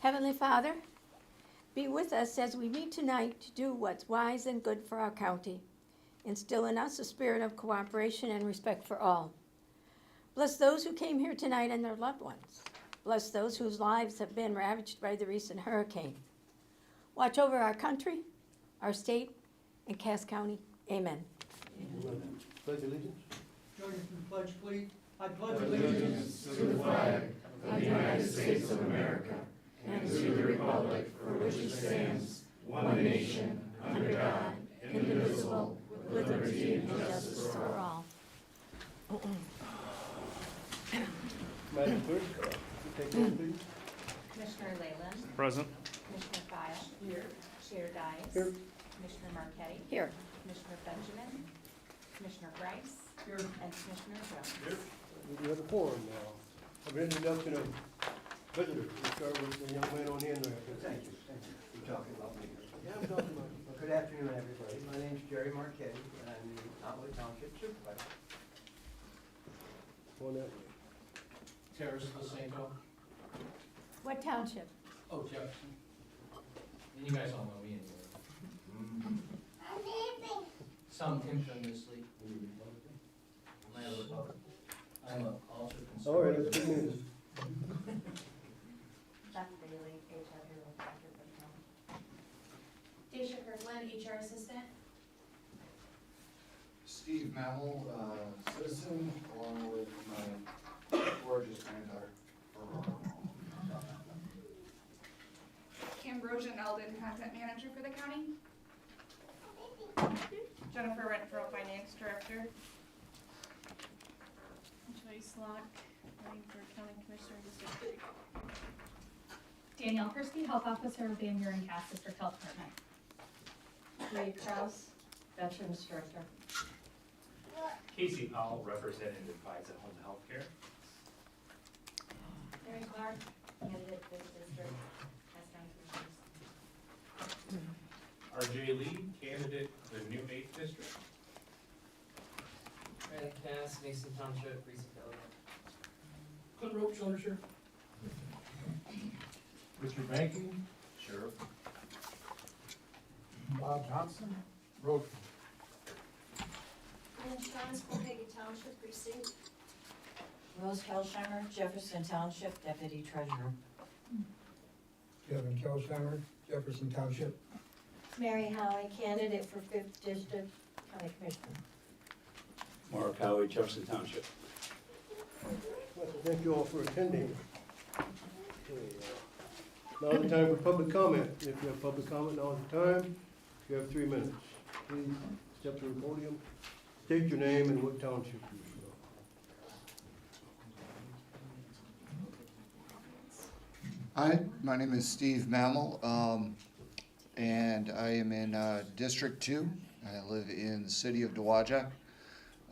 Heavenly Father, be with us as we meet tonight to do what's wise and good for our county. Instill in us a spirit of cooperation and respect for all. Bless those who came here tonight and their loved ones. Bless those whose lives have been ravaged by the recent hurricane. Watch over our country, our state, and Cass County. Amen. Amen. Pledge allegiance. Join us in the pledge, please. I pledge Allegiance to the flag of the United States of America and to the republic for which it stands, one nation, under God, indivisible, with liberty and justice for all. Madam Clerk, you take roll, please. Commissioner Leyland. Present. Commissioner File. Here. Chair Dice. Here. Commissioner Marquetti. Here. Commissioner Benjamin. Commissioner Grice. Here. And Commissioner Jones. We have a forum now. Of introduction of visitors. We'll start with the young man on the end there. Thank you. You're talking about me. Yeah, I'm talking about you. Well, good afternoon, everybody. My name's Jerry Marquetti, and I'm the Otway Township Supervisor. On that way. Terrace of the St. Joe. What township? Oh, Jefferson. And you guys all know me anyway. Some infamously. I'm a Republican. I'm a also conservative. All right, that's 2 minutes. Beth Bailey, HR Bureau Director for the county. Daisha Kirkland, HR Assistant. Steve Mammal, citizen, along with my gorgeous granddaughter. Ambrosia Eldon, Content Manager for the county. Jennifer Renfro, Finance Director. Joyce Locke, running for County Commissioner, District 3. Danielle Persky, Health Officer of Van Buren Cass District Health Department. Ray Kraus, Veterans Director. Casey Powell, Representative Advisor at Home Health Care. Mary Clark, candidate for the district. Cass County Commissioners. RJ Lee, candidate for the new 8th District. Brandon Cass, Mason Township, Reese Valley. Clint Roach, Shoulder Sheriff. Richard Banking, Sheriff. Bob Johnson, Road. Lynn Shawns, Peggy Township Precinct. Rose Kelsheimer, Jefferson Township Deputy Treasurer. Kevin Kelsheimer, Jefferson Township. Mary Howie, candidate for 5th District County Commissioner. Mark Howie, Jefferson Township. Well, thank you all for attending. Now is the time for public comment. If you have public comment, now is the time. You have 3 minutes. Please step to the podium, state your name and what township you are. Hi, my name is Steve Mammal, and I am in District 2. I live in the city of Dowagiac.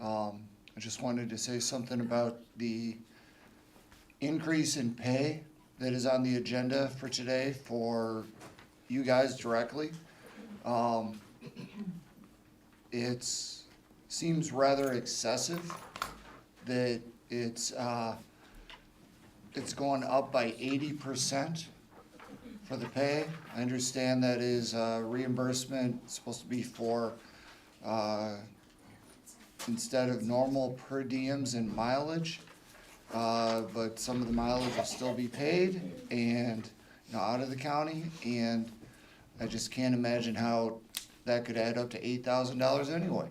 I just wanted to say something about the increase in pay that is on the agenda for today for you guys directly. It seems rather excessive that it's going up by 80% for the pay. I understand that is reimbursement supposed to be for instead of normal per diems and mileage, but some of the mileage will still be paid and out of the county, and I just can't imagine how that could add up to $8,000 anyway.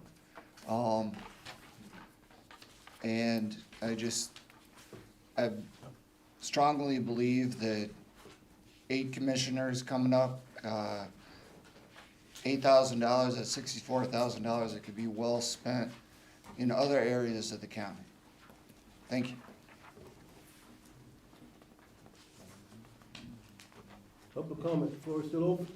And I strongly believe that 8 commissioners coming up, $8,000, that's $64,000 that could be well spent in other areas of the county. Thank you. Public comment, the floor is still open.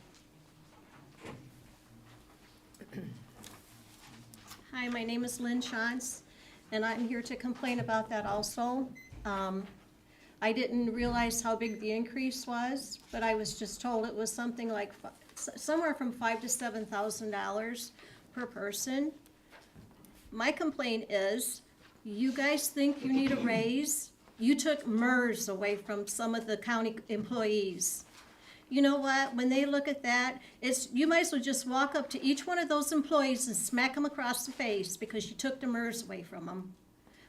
Hi, my name is Lynn Shantz, and I'm here to complain about that also. I didn't realize how big the increase was, but I was just told it was something like somewhere from $5,000 to $7,000 per person. My complaint is, you guys think you need a raise? You took MERS away from some of the county employees. You know what, when they look at that, you might as well just walk up to each one of those employees and smack them across the face because you took the MERS away from them.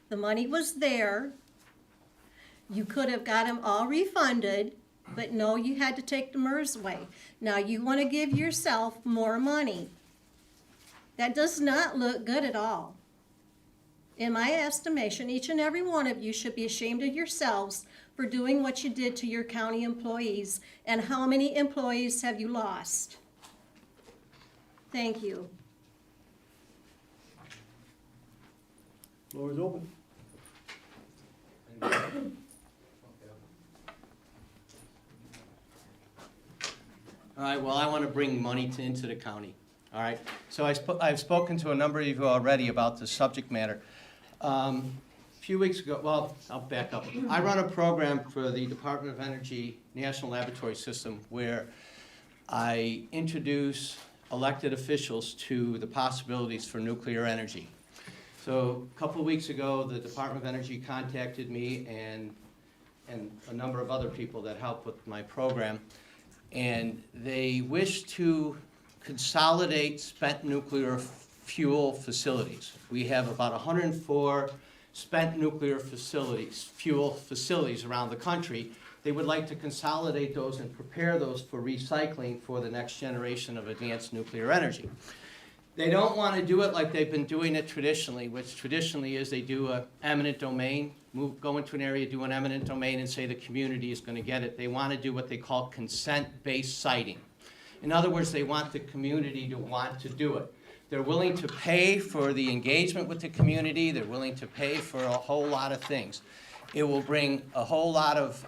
The money was there. You could have got them all refunded, but no, you had to take the MERS away. Now you want to give yourself more money. That does not look good at all. In my estimation, each and every one of you should be ashamed of yourselves for doing what you did to your county employees. And how many employees have you lost? Thank you. Floor is open. All right, well, I want to bring money into the county, all right? So I've spoken to a number of you already about the subject matter. A few weeks ago, well, I'll back up. I run a program for the Department of Energy National Laboratory System where I introduce elected officials to the possibilities for nuclear energy. So a couple of weeks ago, the Department of Energy contacted me and a number of other people that help with my program. And they wish to consolidate spent nuclear fuel facilities. We have about 104 spent nuclear facilities, fuel facilities around the country. They would like to consolidate those and prepare those for recycling for the next generation of advanced nuclear energy. They don't want to do it like they've been doing it traditionally, which traditionally is they do an eminent domain, go into an area, do an eminent domain, and say the community is going to get it. They want to do what they call consent-based siting. In other words, they want the community to want to do it. They're willing to pay for the engagement with the community. They're willing to pay for a whole lot of things. It will bring a whole lot of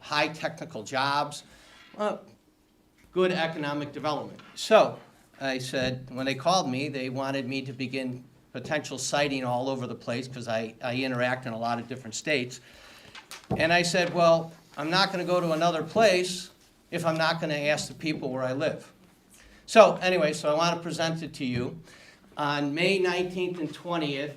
high technical jobs, good economic development. So I said, when they called me, they wanted me to begin potential siting all over the place because I interact in a lot of different states. And I said, well, I'm not going to go to another place if I'm not going to ask the people where I live. So anyway, so I want to present it to you. On May 19th and 20th,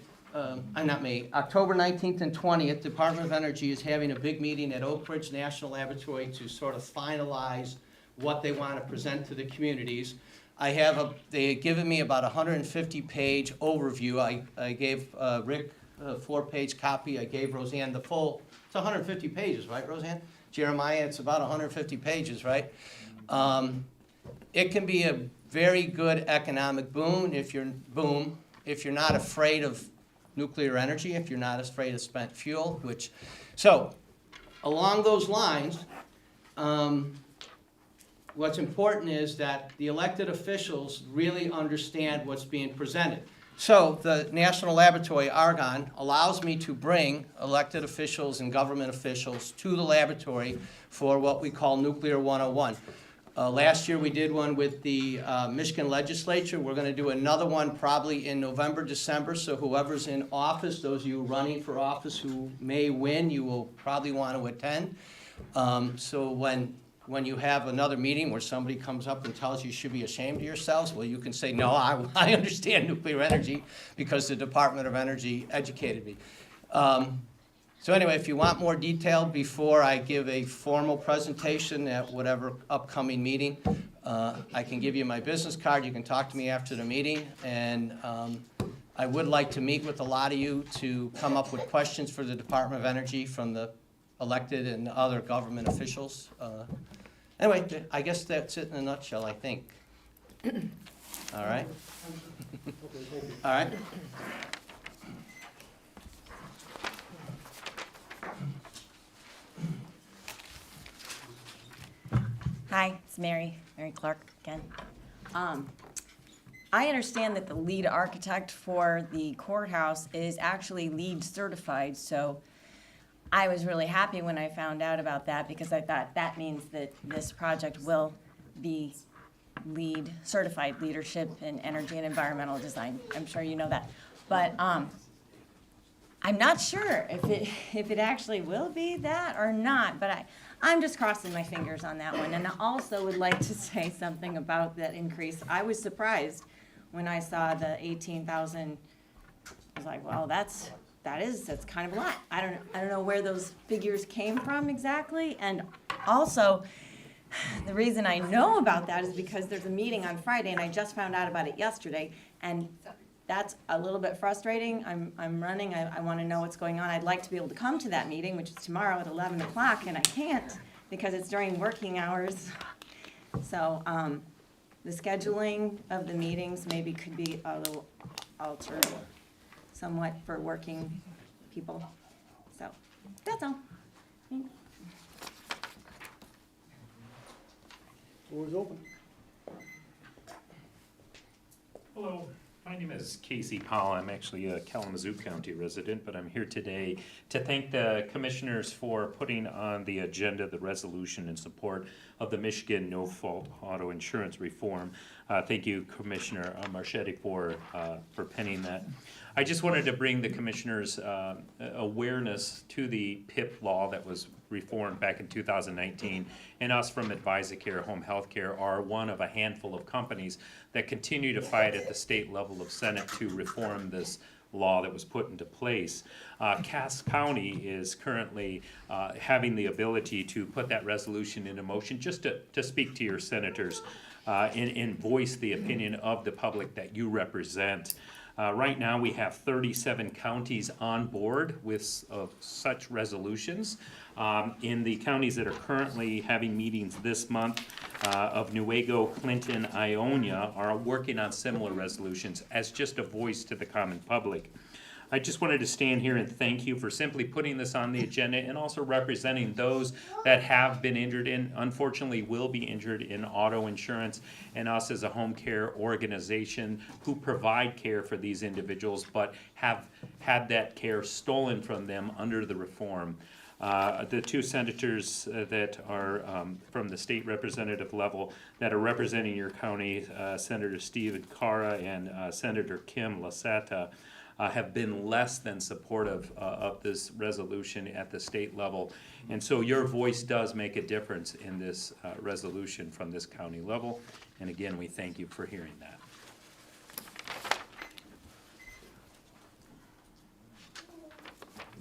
October 19th and 20th, Department of Energy is having a big meeting at Oak Ridge National Laboratory to sort of finalize what they want to present to the communities. They had given me about 150-page overview. I gave Rick a 4-page copy. I gave Roseanne the full. It's 150 pages, right, Roseanne? Jeremiah, it's about 150 pages, right? It can be a very good economic boom if you're not afraid of nuclear energy, if you're not afraid of spent fuel. So, along those lines, what's important is that the elected officials really understand what's being presented. So the National Laboratory, Argonne, allows me to bring elected officials and government officials to the laboratory for what we call Nuclear 101. Last year we did one with the Michigan legislature. We're going to do another one probably in November, December, so whoever's in office, those of you running for office who may win, you will probably want to attend. So when you have another meeting where somebody comes up and tells you should be ashamed of yourselves, well, you can say, no, I understand nuclear energy because the Department of Energy educated me. So anyway, if you want more detail before I give a formal presentation at whatever upcoming meeting, I can give you my business card. You can talk to me after the meeting. And I would like to meet with a lot of you to come up with questions for the Department of Energy from the elected and other government officials. Anyway, I guess that's it in a nutshell, I think. All right? All right? Hi, it's Mary Clark again. I understand that the lead architect for the courthouse is actually LEED certified, so I was really happy when I found out about that because I thought that means that this project will be LEED certified, leadership in energy and environmental design. I'm sure you know that. But I'm not sure if it actually will be that or not, but I'm just crossing my fingers on that one. And I also would like to say something about that increase. I was surprised when I saw the 18,000. I was like, well, that's kind of a lot. I don't know where those figures came from exactly. And also, The reason I know about that is because there's a meeting on Friday, and I just found out about it yesterday, and that's a little bit frustrating. I'm running, I want to know what's going on. I'd like to be able to come to that meeting, which is tomorrow at 11 o'clock, and I can't because it's during working hours. So, the scheduling of the meetings maybe could be a little altered somewhat for working people. So, that's all. Thanks. Floor is open. Hello, my name is Casey Powell. I'm actually a Kalamazoo County resident, but I'm here today to thank the commissioners for putting on the agenda the resolution in support of the Michigan no-fault auto insurance reform. Thank you, Commissioner Marchetti, for penning that. I just wanted to bring the commissioners awareness to the PIP law that was reformed back in 2019, and us from AdvisaCare Home Health Care are one of a handful of companies that continue to fight at the state level of Senate to reform this law that was put into place. Cass County is currently having the ability to put that resolution into motion just to speak to your senators and voice the opinion of the public that you represent. Right now, we have 37 counties on board with such resolutions. In the counties that are currently having meetings this month, of Newaygo, Clinton, Ionia are working on similar resolutions as just a voice to the common public. I just wanted to stand here and thank you for simply putting this on the agenda and also representing those that have been injured and unfortunately will be injured in auto insurance, and us as a home care organization who provide care for these individuals but have had that care stolen from them under the reform. The two senators that are from the state representative level that are representing your county, Senator Stephen Cara and Senator Kim Lasata, have been less than supportive of this resolution at the state level. And so your voice does make a difference in this resolution from this county level. And again, we thank you for hearing that.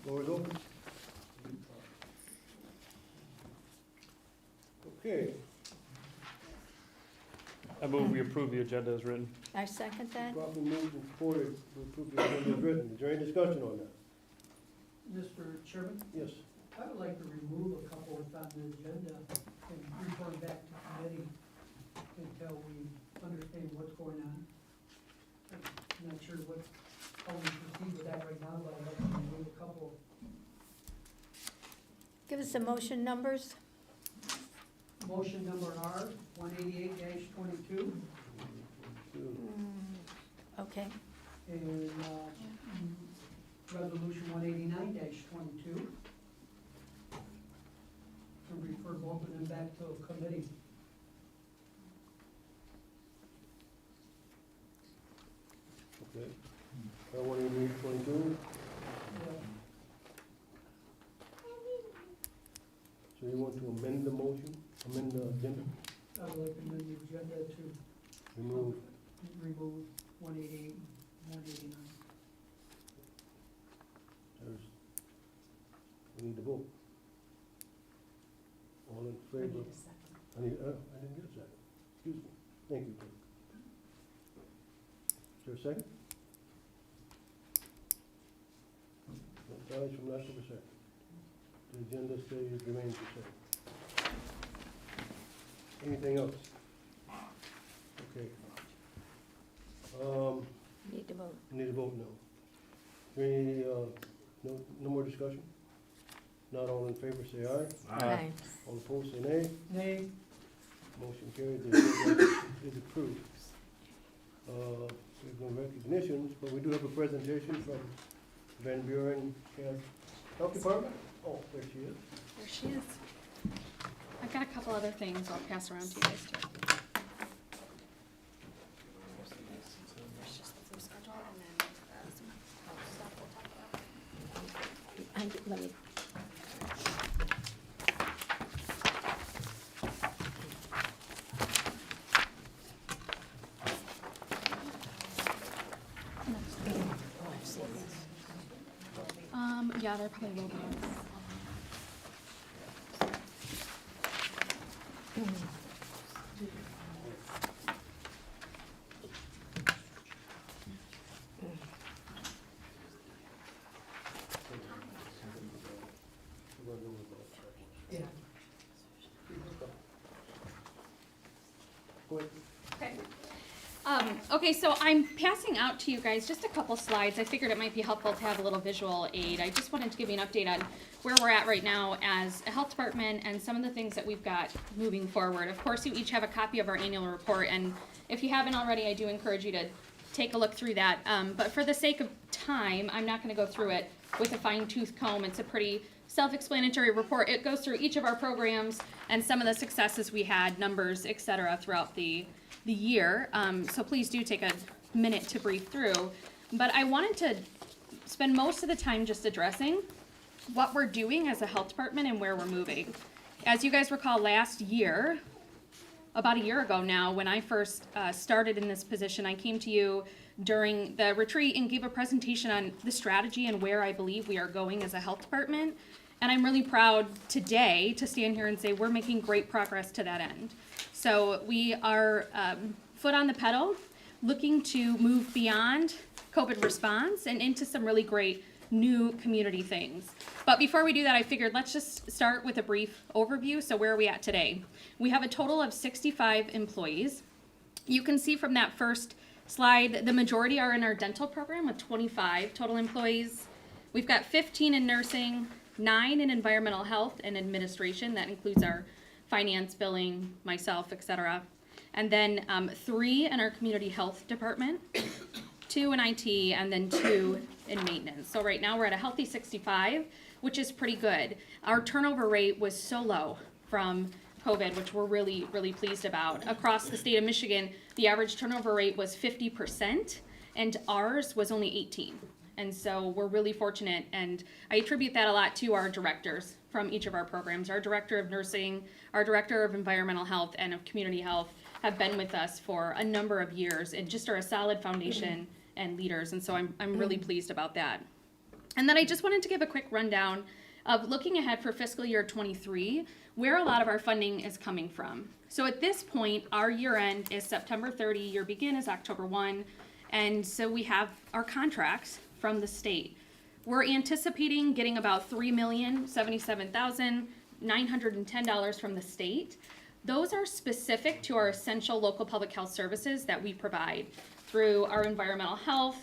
Floor is open. Okay. I move we approve the agenda as written. I second that. Properly moved and supported to approve the agenda as written. Is there any discussion on that? Mr. Chairman, Yes. I would like to remove a couple that's on the agenda and refer back to committee until we understand what's going on. I'm not sure how we proceed with that right now, but I'd like to remove a couple. Give us the motion numbers. Motion number R, 188-22, Okay. and resolution 189-22. And refer both of them back to a committee. Okay. 188-22. So you want to amend the motion, amend the agenda? I would like to amend the agenda to Remove. remove 188, 189. We need to vote. All in favor? I didn't get a second. Excuse me. Thank you, Kim. Is there a second? No ties from less of a second. The agenda stays, remains the same. Anything else? Okay. Need to vote. Need to vote no. Any, no more discussion? Not all in favor, say aye. Aye. All opposed, say nay. Nay. Motion carried, the agenda is approved. There's no recognitions, but we do have a presentation from Van Buren Health Department. Oh, there she is. There she is. I've got a couple other things I'll pass around to you guys too. There's just the flu schedule and then some stuff we'll talk about. Let me. Yeah, there probably will be. Okay, so I'm passing out to you guys just a couple slides. I figured it might be helpful to have a little visual aid. I just wanted to give you an update on where we're at right now as a health department and some of the things that we've got moving forward. Of course, you each have a copy of our annual report, and if you haven't already, I do encourage you to take a look through that. But for the sake of time, I'm not going to go through it with a fine-tooth comb. It's a pretty self-explanatory report. It goes through each of our programs and some of the successes we had, numbers, et cetera, throughout the year. So please do take a minute to brief through. But I wanted to spend most of the time just addressing what we're doing as a health department and where we're moving. As you guys recall, last year, about a year ago now, when I first started in this position, I came to you during the retreat and gave a presentation on the strategy and where I believe we are going as a health department. And I'm really proud today to stand here and say we're making great progress to that end. So we are foot on the pedal, looking to move beyond COVID response and into some really great new community things. But before we do that, I figured let's just start with a brief overview. So where are we at today? We have a total of 65 employees. You can see from that first slide, the majority are in our dental program with 25 total employees. We've got 15 in nursing, 9 in environmental health and administration. That includes our finance, billing, myself, etc. And then 3 in our community health department, 2 in IT, and then 2 in maintenance. So right now we're at a healthy 65, which is pretty good. Our turnover rate was so low from COVID, which we're really, really pleased about. Across the state of Michigan, the average turnover rate was 50%, and ours was only 18. And so we're really fortunate, and I attribute that a lot to our directors from each of our programs. Our director of nursing, our director of environmental health, and of community health have been with us for a number of years and just are a solid foundation and leaders, and so I'm really pleased about that. And then I just wanted to give a quick rundown of looking ahead for fiscal year 23, where a lot of our funding is coming from. So at this point, our year end is September 30, year begin is October 1, and so we have our contracts from the state. We're anticipating getting about $3,077,910 from the state. Those are specific to our essential local public health services that we provide through our environmental health,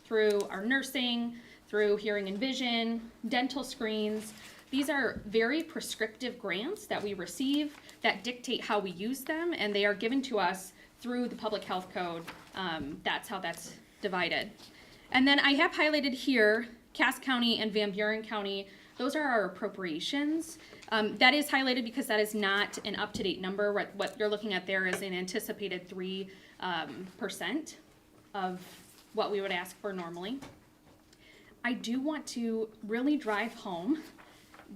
through our nursing, through hearing and vision, dental screens. These are very prescriptive grants that we receive that dictate how we use them, and they are given to us through the public health code. That's how that's divided. And then I have highlighted here Cass County and Van Buren County. Those are our appropriations. That is highlighted because that is not an up-to-date number. What you're looking at there is an anticipated 3% of what we would ask for normally. I do want to really drive home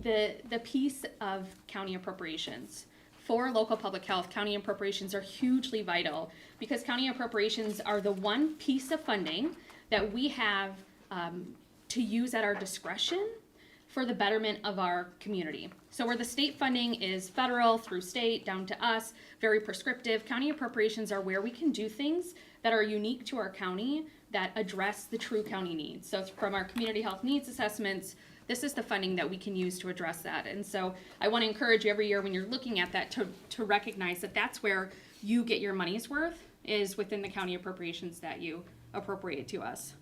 the piece of county appropriations. For local public health, county appropriations are hugely vital because county appropriations are the one piece of funding that we have to use at our discretion for the betterment of our community. So where the state funding is federal through state down to us, very prescriptive, county appropriations are where we can do things that are unique to our county that address the true county needs. So from our community health needs assessments, this is the funding that we can use to address that. And so I want to encourage you every year when you're looking at that to recognize that that's where you get your money's worth, is within the county appropriations that you appropriate to us.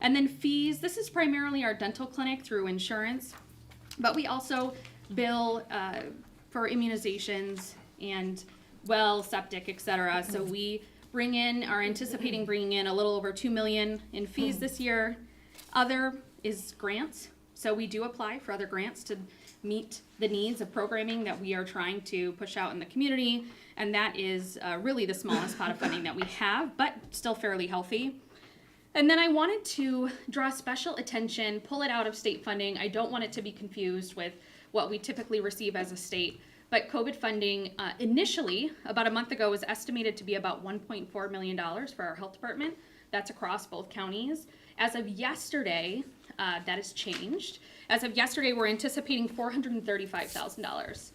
And then fees, this is primarily our dental clinic through insurance, but we also bill for immunizations and well, septic, et cetera. So we are anticipating bringing in a little over $2 million in fees this year. Other is grants. So we do apply for other grants to meet the needs of programming that we are trying to push out in the community. And that is really the smallest pot of funding that we have, but still fairly healthy. And then I wanted to draw special attention, pull it out of state funding. I don't want it to be confused with what we typically receive as a state. But COVID funding initially, about a month ago, was estimated to be about $1.4 million for our health department. That's across both counties. As of yesterday, that has changed. As of yesterday, we're anticipating $435,000.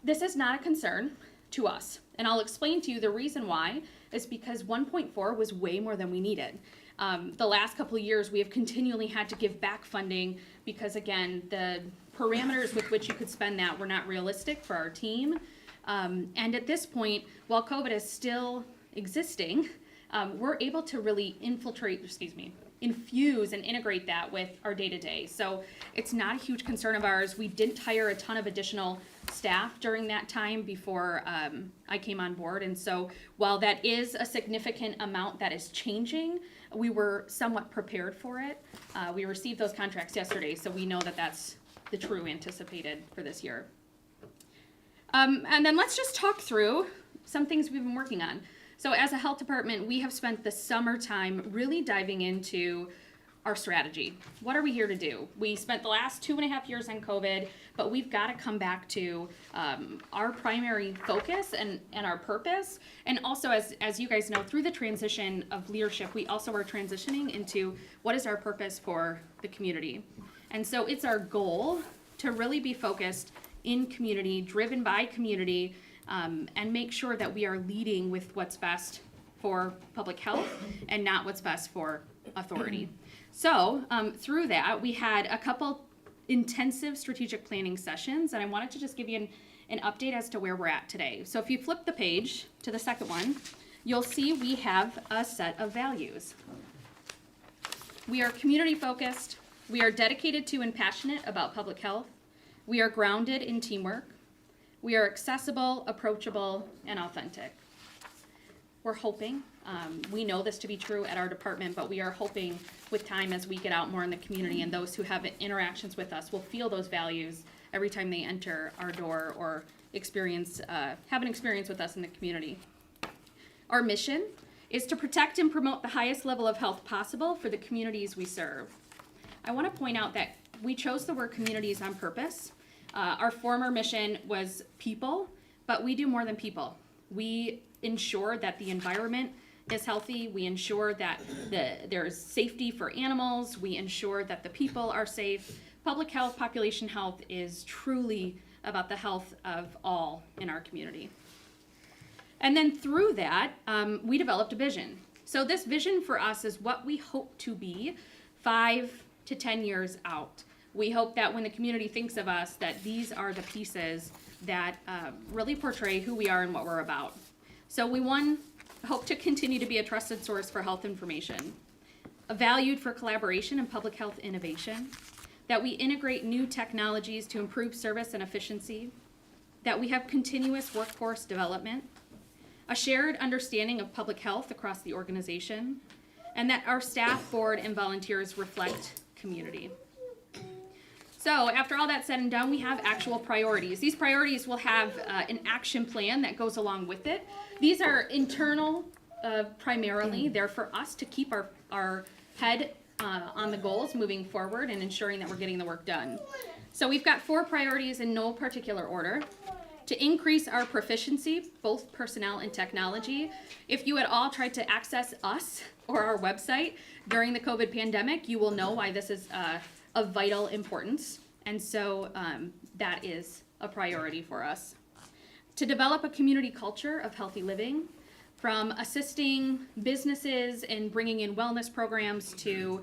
This is not a concern to us. And I'll explain to you the reason why is because 1.4 was way more than we needed. The last couple of years, we have continually had to give back funding because, again, the parameters with which you could spend that were not realistic for our team. And at this point, while COVID is still existing, we're able to really infuse and integrate that with our day-to-day. So it's not a huge concern of ours. We didn't hire a ton of additional staff during that time before I came on board. And so while that is a significant amount that is changing, we were somewhat prepared for it. We received those contracts yesterday, so we know that that's the true anticipated for this year. And then let's just talk through some things we've been working on. So as a health department, we have spent the summertime really diving into our strategy. What are we here to do? We spent the last 2.5 years on COVID, but we've got to come back to our primary focus and our purpose. And also, as you guys know, through the transition of leadership, we also are transitioning into what is our purpose for the community. And so it's our goal to really be focused in community, driven by community, and make sure that we are leading with what's best for public health and not what's best for authority. So through that, we had a couple intensive strategic planning sessions, and I wanted to just give you an update as to where we're at today. So if you flip the page to the second one, you'll see we have a set of values. We are community focused, we are dedicated to and passionate about public health, we are grounded in teamwork, we are accessible, approachable, and authentic. We're hoping, we know this to be true at our department, but we are hoping with time as we get out more in the community and those who have interactions with us will feel those values every time they enter our door or have an experience with us in the community. Our mission is to protect and promote the highest level of health possible for the communities we serve. I want to point out that we chose the word communities on purpose. Our former mission was people, but we do more than people. We ensure that the environment is healthy. We ensure that there's safety for animals. We ensure that the people are safe. Public health, population health is truly about the health of all in our community. And then through that, we developed a vision. So this vision for us is what we hope to be 5 to 10 years out. We hope that when the community thinks of us, that these are the pieces that really portray who we are and what we're about. So we hope to continue to be a trusted source for health information, valued for collaboration and public health innovation, that we integrate new technologies to improve service and efficiency, that we have continuous workforce development, a shared understanding of public health across the organization, and that our staff, board, and volunteers reflect community. So after all that said and done, we have actual priorities. These priorities will have an action plan that goes along with it. These are internal primarily. They're for us to keep our head on the goals moving forward and ensuring that we're getting the work done. So we've got 4 priorities in no particular order. To increase our proficiency, both personnel and technology. If you at all tried to access us or our website during the COVID pandemic, you will know why this is of vital importance, and so that is a priority for us. To develop a community culture of healthy living, from assisting businesses in bringing in wellness programs to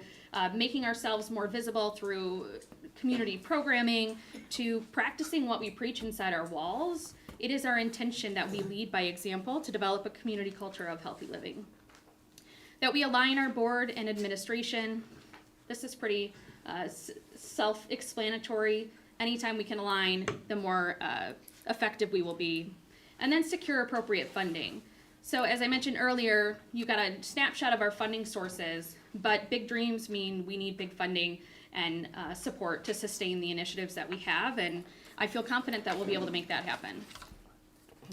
making ourselves more visible through community programming, to practicing what we preach inside our walls. It is our intention that we lead by example to develop a community culture of healthy living. That we align our board and administration. This is pretty self-explanatory. Anytime we can align, the more effective we will be. And then secure appropriate funding. So as I mentioned earlier, you got a snapshot of our funding sources, but big dreams mean we need big funding and support to sustain the initiatives that we have, and I feel confident that we'll be able to make that happen.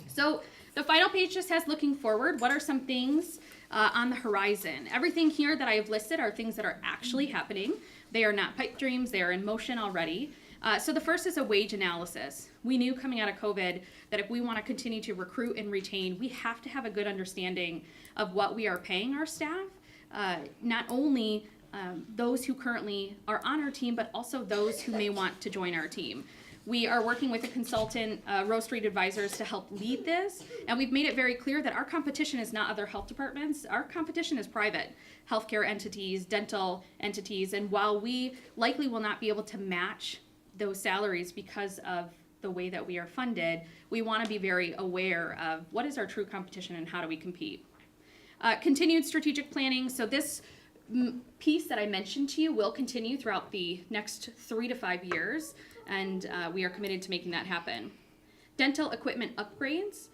So the final page just has looking forward. What are some things on the horizon? Everything here that I have listed are things that are actually happening. They are not pipe dreams, they are in motion already. So the first is a wage analysis. We knew coming out of COVID that if we want to continue to recruit and retain, we have to have a good understanding of what we are paying our staff, not only those who currently are on our team, but also those who may want to join our team. We are working with a consultant, Rose Street Advisors, to help lead this, and we've made it very clear that our competition is not other health departments. Our competition is private healthcare entities, dental entities, and while we likely will not be able to match those salaries because of the way that we are funded, we want to be very aware of what is our true competition and how do we compete. Continued strategic planning. So this piece that I mentioned to you will continue throughout the next 3 to 5 years, and we are committed to making that happen. Dental equipment upgrades.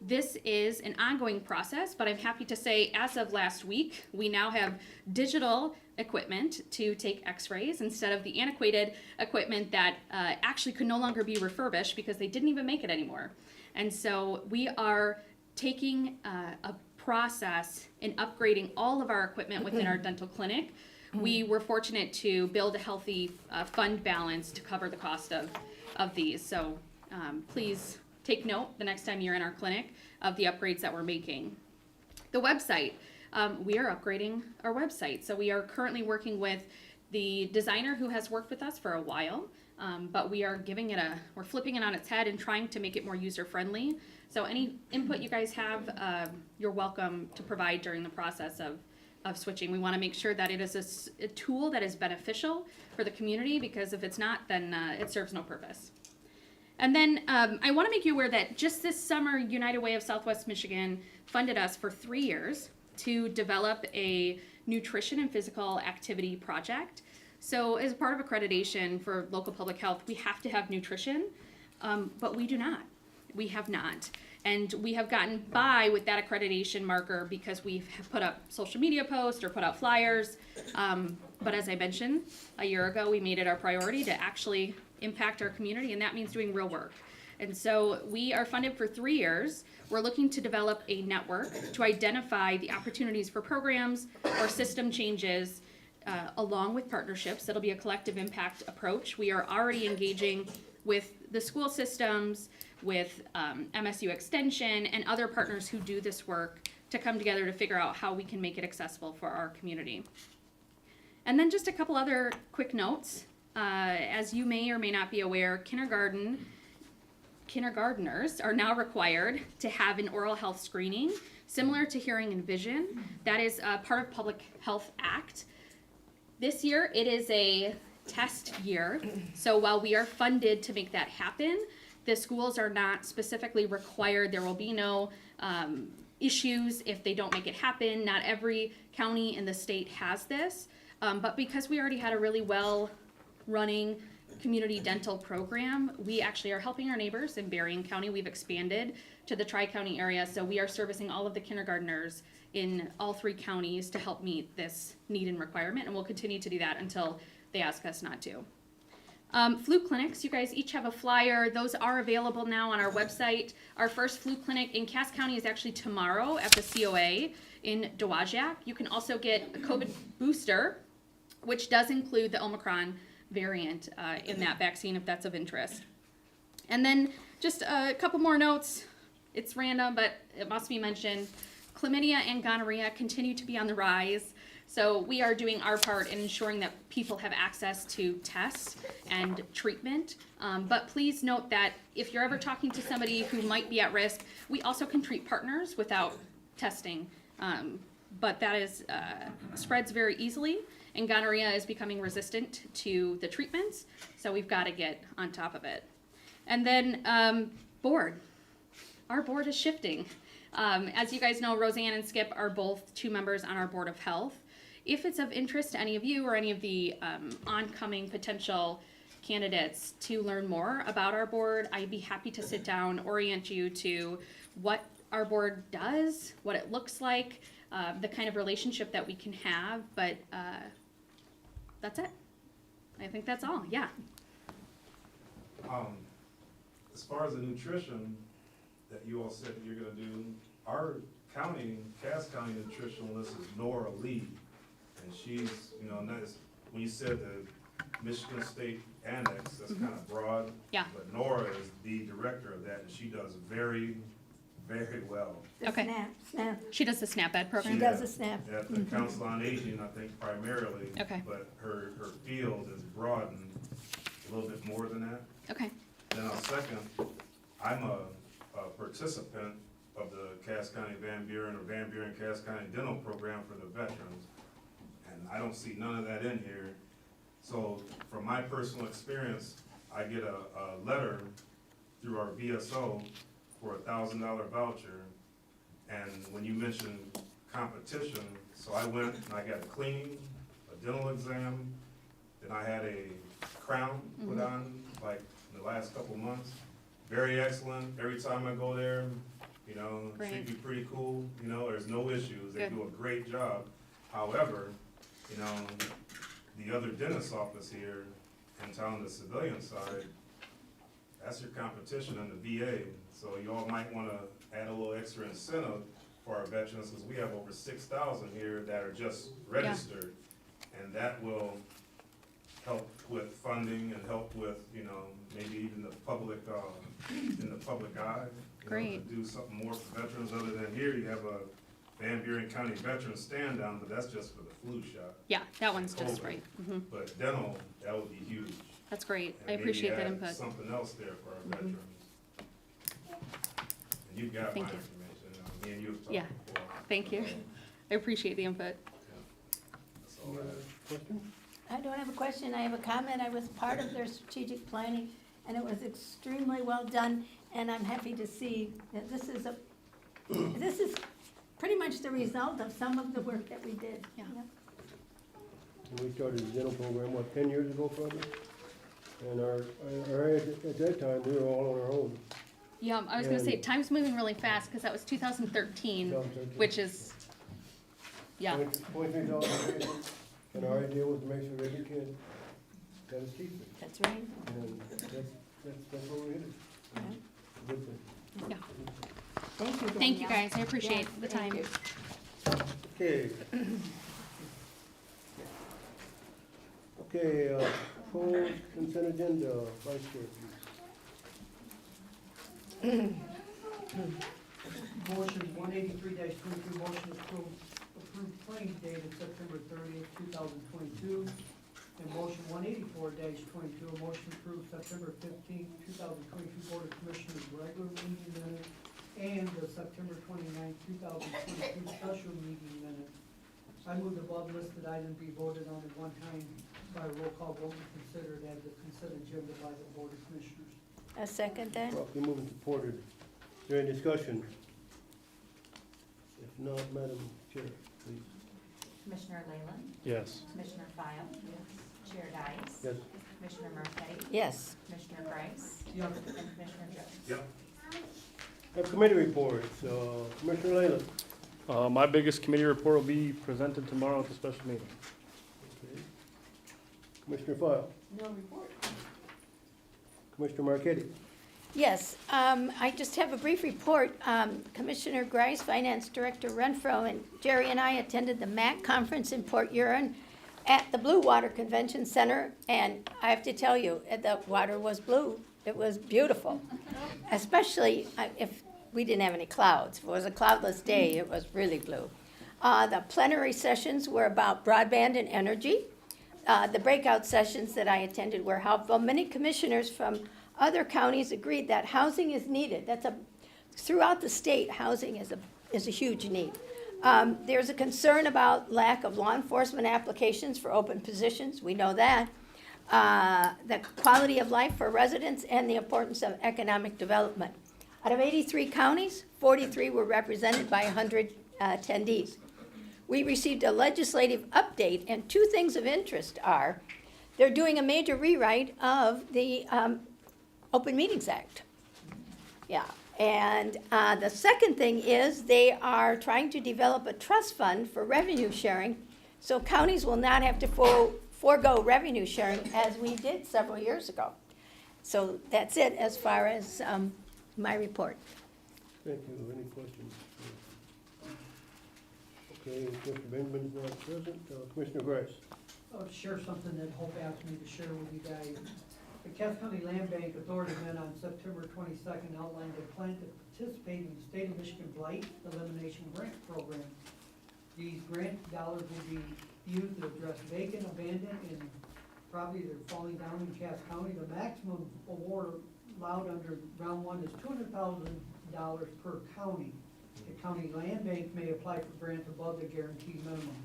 This is an ongoing process, but I'm happy to say as of last week, we now have digital equipment to take x-rays instead of the antiquated equipment that actually could no longer be refurbished because they didn't even make it anymore. And so we are taking a process in upgrading all of our equipment within our dental clinic. We were fortunate to build a healthy fund balance to cover the cost of these. So please take note the next time you're in our clinic of the upgrades that we're making. The website, we are upgrading our website. So we are currently working with the designer who has worked with us for a while, but we are we're flipping it on its head and trying to make it more user-friendly. So any input you guys have, you're welcome to provide during the process of switching. We want to make sure that it is a tool that is beneficial for the community, because if it's not, then it serves no purpose. And then I want to make you aware that just this summer, United Way of Southwest Michigan funded us for 3 years to develop a nutrition and physical activity project. So as part of accreditation for local public health, we have to have nutrition, but we do not. We have not. And we have gotten by with that accreditation marker because we have put up social media posts or put out flyers. But as I mentioned, a year ago, we made it our priority to actually impact our community, and that means doing real work. And so we are funded for 3 years. We're looking to develop a network to identify the opportunities for programs or system changes along with partnerships. That'll be a collective impact approach. We are already engaging with the school systems, with MSU Extension, and other partners who do this work to come together to figure out how we can make it accessible for our community. And then just a couple other quick notes. As you may or may not be aware, kindergartners are now required to have an oral health screening, similar to hearing and vision. That is part of Public Health Act. This year, it is a test year. So while we are funded to make that happen, the schools are not specifically required. There will be no issues if they don't make it happen. Not every county in the state has this. But because we already had a really well-running community dental program, we actually are helping our neighbors in Berrien County. We've expanded to the Tri-County area, so we are servicing all of the kindergartners in all 3 counties to help meet this need and requirement, and we'll continue to do that until they ask us not to. Flu clinics, you guys each have a flyer. Those are available now on our website. Our first flu clinic in Cass County is actually tomorrow at the COA in Dowagiac. You can also get a COVID booster, which does include the Omicron variant in that vaccine if that's of interest. And then just a couple more notes. It's random, but it must be mentioned. Chlamydia and gonorrhea continue to be on the rise. So we are doing our part in ensuring that people have access to tests and treatment. But please note that if you're ever talking to somebody who might be at risk, we also can treat partners without testing. But that is spreads very easily, and gonorrhea is becoming resistant to the treatments. So we've got to get on top of it. And then board. Our board is shifting. As you guys know, Roseanne and Skip are both 2 members on our Board of Health. If it's of interest to any of you or any of the oncoming potential candidates to learn more about our board, I'd be happy to sit down, orient you to what our board does, what it looks like, the kind of relationship that we can have, but that's it. I think that's all, yeah. As far as the nutrition that you all said that you're gonna do, our county, Cass County nutritionalist is Nora Lee. And she's, and that's, when you said the Michigan State Annex, that's kind of broad. Yeah. But Nora is the director of that, and she does very, very well. Okay. SNAP. She does the SNAP Ed program? She does the SNAP. At the Council on Aging, I think primarily. Okay. But her field is broadened a little bit more than that. Okay. Then I'll second, I'm a participant of the Cass County Van Buren or Van Buren Cass County Dental Program for the veterans. And I don't see none of that in here. So from my personal experience, I get a letter through our VSO for $1,000 voucher. And when you mentioned competition, so I went and I got a cleaning, a dental exam, then I had a crown put on, like, in the last couple months. Very excellent, every time I go there, you know, treat Great. me pretty cool, you know, there's no issues, they Good. do a great job. However, you know, the other dentist office here in town, the civilian side, that's your competition in the VA. So y'all might wanna add a little extra incentive for our veterans, because we have over 6,000 here that are just registered. And that will help with funding and help with, you know, maybe even the public, in the public eye. You know, Great. to do something more for veterans, other than here, you have a Van Buren County Veterans Stand Down, but that's just for the flu shot. Yeah, that one's just COVID. right. But dental, that would be huge. That's great. And I maybe appreciate that add input. something else there for our veterans. And you've got my Thank you. information, me and you have talked Yeah. before. Thank you. I appreciate the input. That's all I have. Question? I don't have a question, I have a comment. I was part of their strategic planning, and it was extremely well done, and I'm happy to see that this is pretty much the result of some of the work that we did. Yeah. Yep. And we started the dental program, what, 10 years ago probably? And at that time, we were all on our own. Yeah, I was gonna say, And- time's moving really fast, because that was 2013, 2013. which is, yeah, 23,000 patients, and our idea was to make sure every kid got his teeth fixed. That's right. And that's what we did. Yeah. Good thing. yeah. Thank you, Thank you Danielle. guys, I appreciate Yeah, the thank time. you. Okay. Okay, full consent agenda, Vice Chair, please. Motion 183-22, motion to approve claims dated September 30th, 2022. And motion 184-22, a motion to approve September 15th, 2022 Board of Commissioners regular meeting minutes and the September 29th, 2022 special meeting minutes. I move the above listed item be voted on at one time by roll call vote and considered as a consent agenda by the Board of Commissioners. A second then? Properly moved and supported. Is there any discussion? If not, Madam Chair, please. Commissioner Leyland, Yes. Commissioner File. Chair Dice. Yes. Commissioner Marquetti. Yes. Commissioner Grice. Yes. And Commissioner Jones. Yep. Have committee reports, Commissioner Leyland. My biggest committee report will be presented tomorrow at the special meeting. Okay. Commissioner File. No report. Commissioner Marquetti. Yes, I just have a brief report. Commissioner Grice, Finance Director Renfro, and Jerry and I attended the MAC conference in Port Huron at the Blue Water Convention Center, and I have to tell you, the water was blue. It was beautiful, especially if we didn't have any clouds. If it was a cloudless day, it was really blue. The plenary sessions were about broadband and energy. The breakout sessions that I attended were helpful. Many commissioners from other counties agreed that housing is needed. Throughout the state, housing is a huge need. There's a concern about lack of law enforcement applications for open positions. We know that. The quality of life for residents and the importance of economic development. Out of 83 counties, 43 were represented by 100 attendees. We received a legislative update, and two things of interest are, they're doing a major rewrite of the Open Meetings Act. Yeah, and the second thing is they are trying to develop a trust fund for revenue sharing, so counties will not have to forego revenue sharing as we did several years ago. So that's it as far as my report. Thank you. Any questions? Okay, Mr. Benjamin's not present. Commissioner Grice. I'll share something that Hope asked me to share with you guys. The Cass County Land Bank Authority met on September 22nd outlined a plan to participate in the State of Michigan Blight Elimination Grant Program. These grant dollars will be used to address vacant, abandoned, and property that are falling down in Cass County. The maximum award allowed under round one is $200,000 per county. The county land bank may apply for grants above the guaranteed minimum.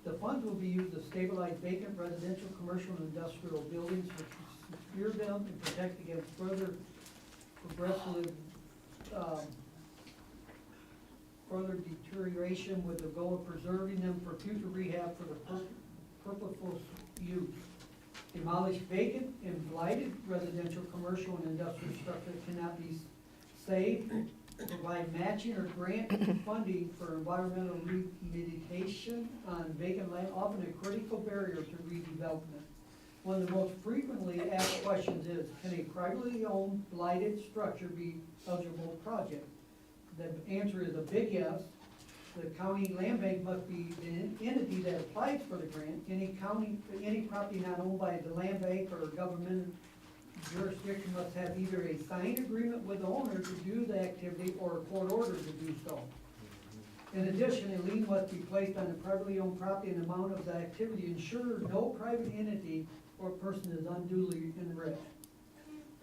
The funds will be used to stabilize vacant residential, commercial, and industrial buildings, to secure them and protect against further progressive further deterioration with the goal of preserving them for future rehab for the purposeful use. Demolish vacant and blighted residential, commercial, and industrial structure that cannot be saved. Provide matching or grant funding for environmental remediation on vacant land, often a critical barrier to redevelopment. One of the most frequently asked questions is, can a privately owned blighted structure be eligible project? The answer is a big yes. The county land bank must be the entity that applies for the grant. Any property not owned by the land bank or government jurisdiction must have either a signed agreement with the owner to do the activity or a court order to do so. In addition, a lien must be placed on the privately owned property and amount of the activity ensure no private entity or person is unduly enriched.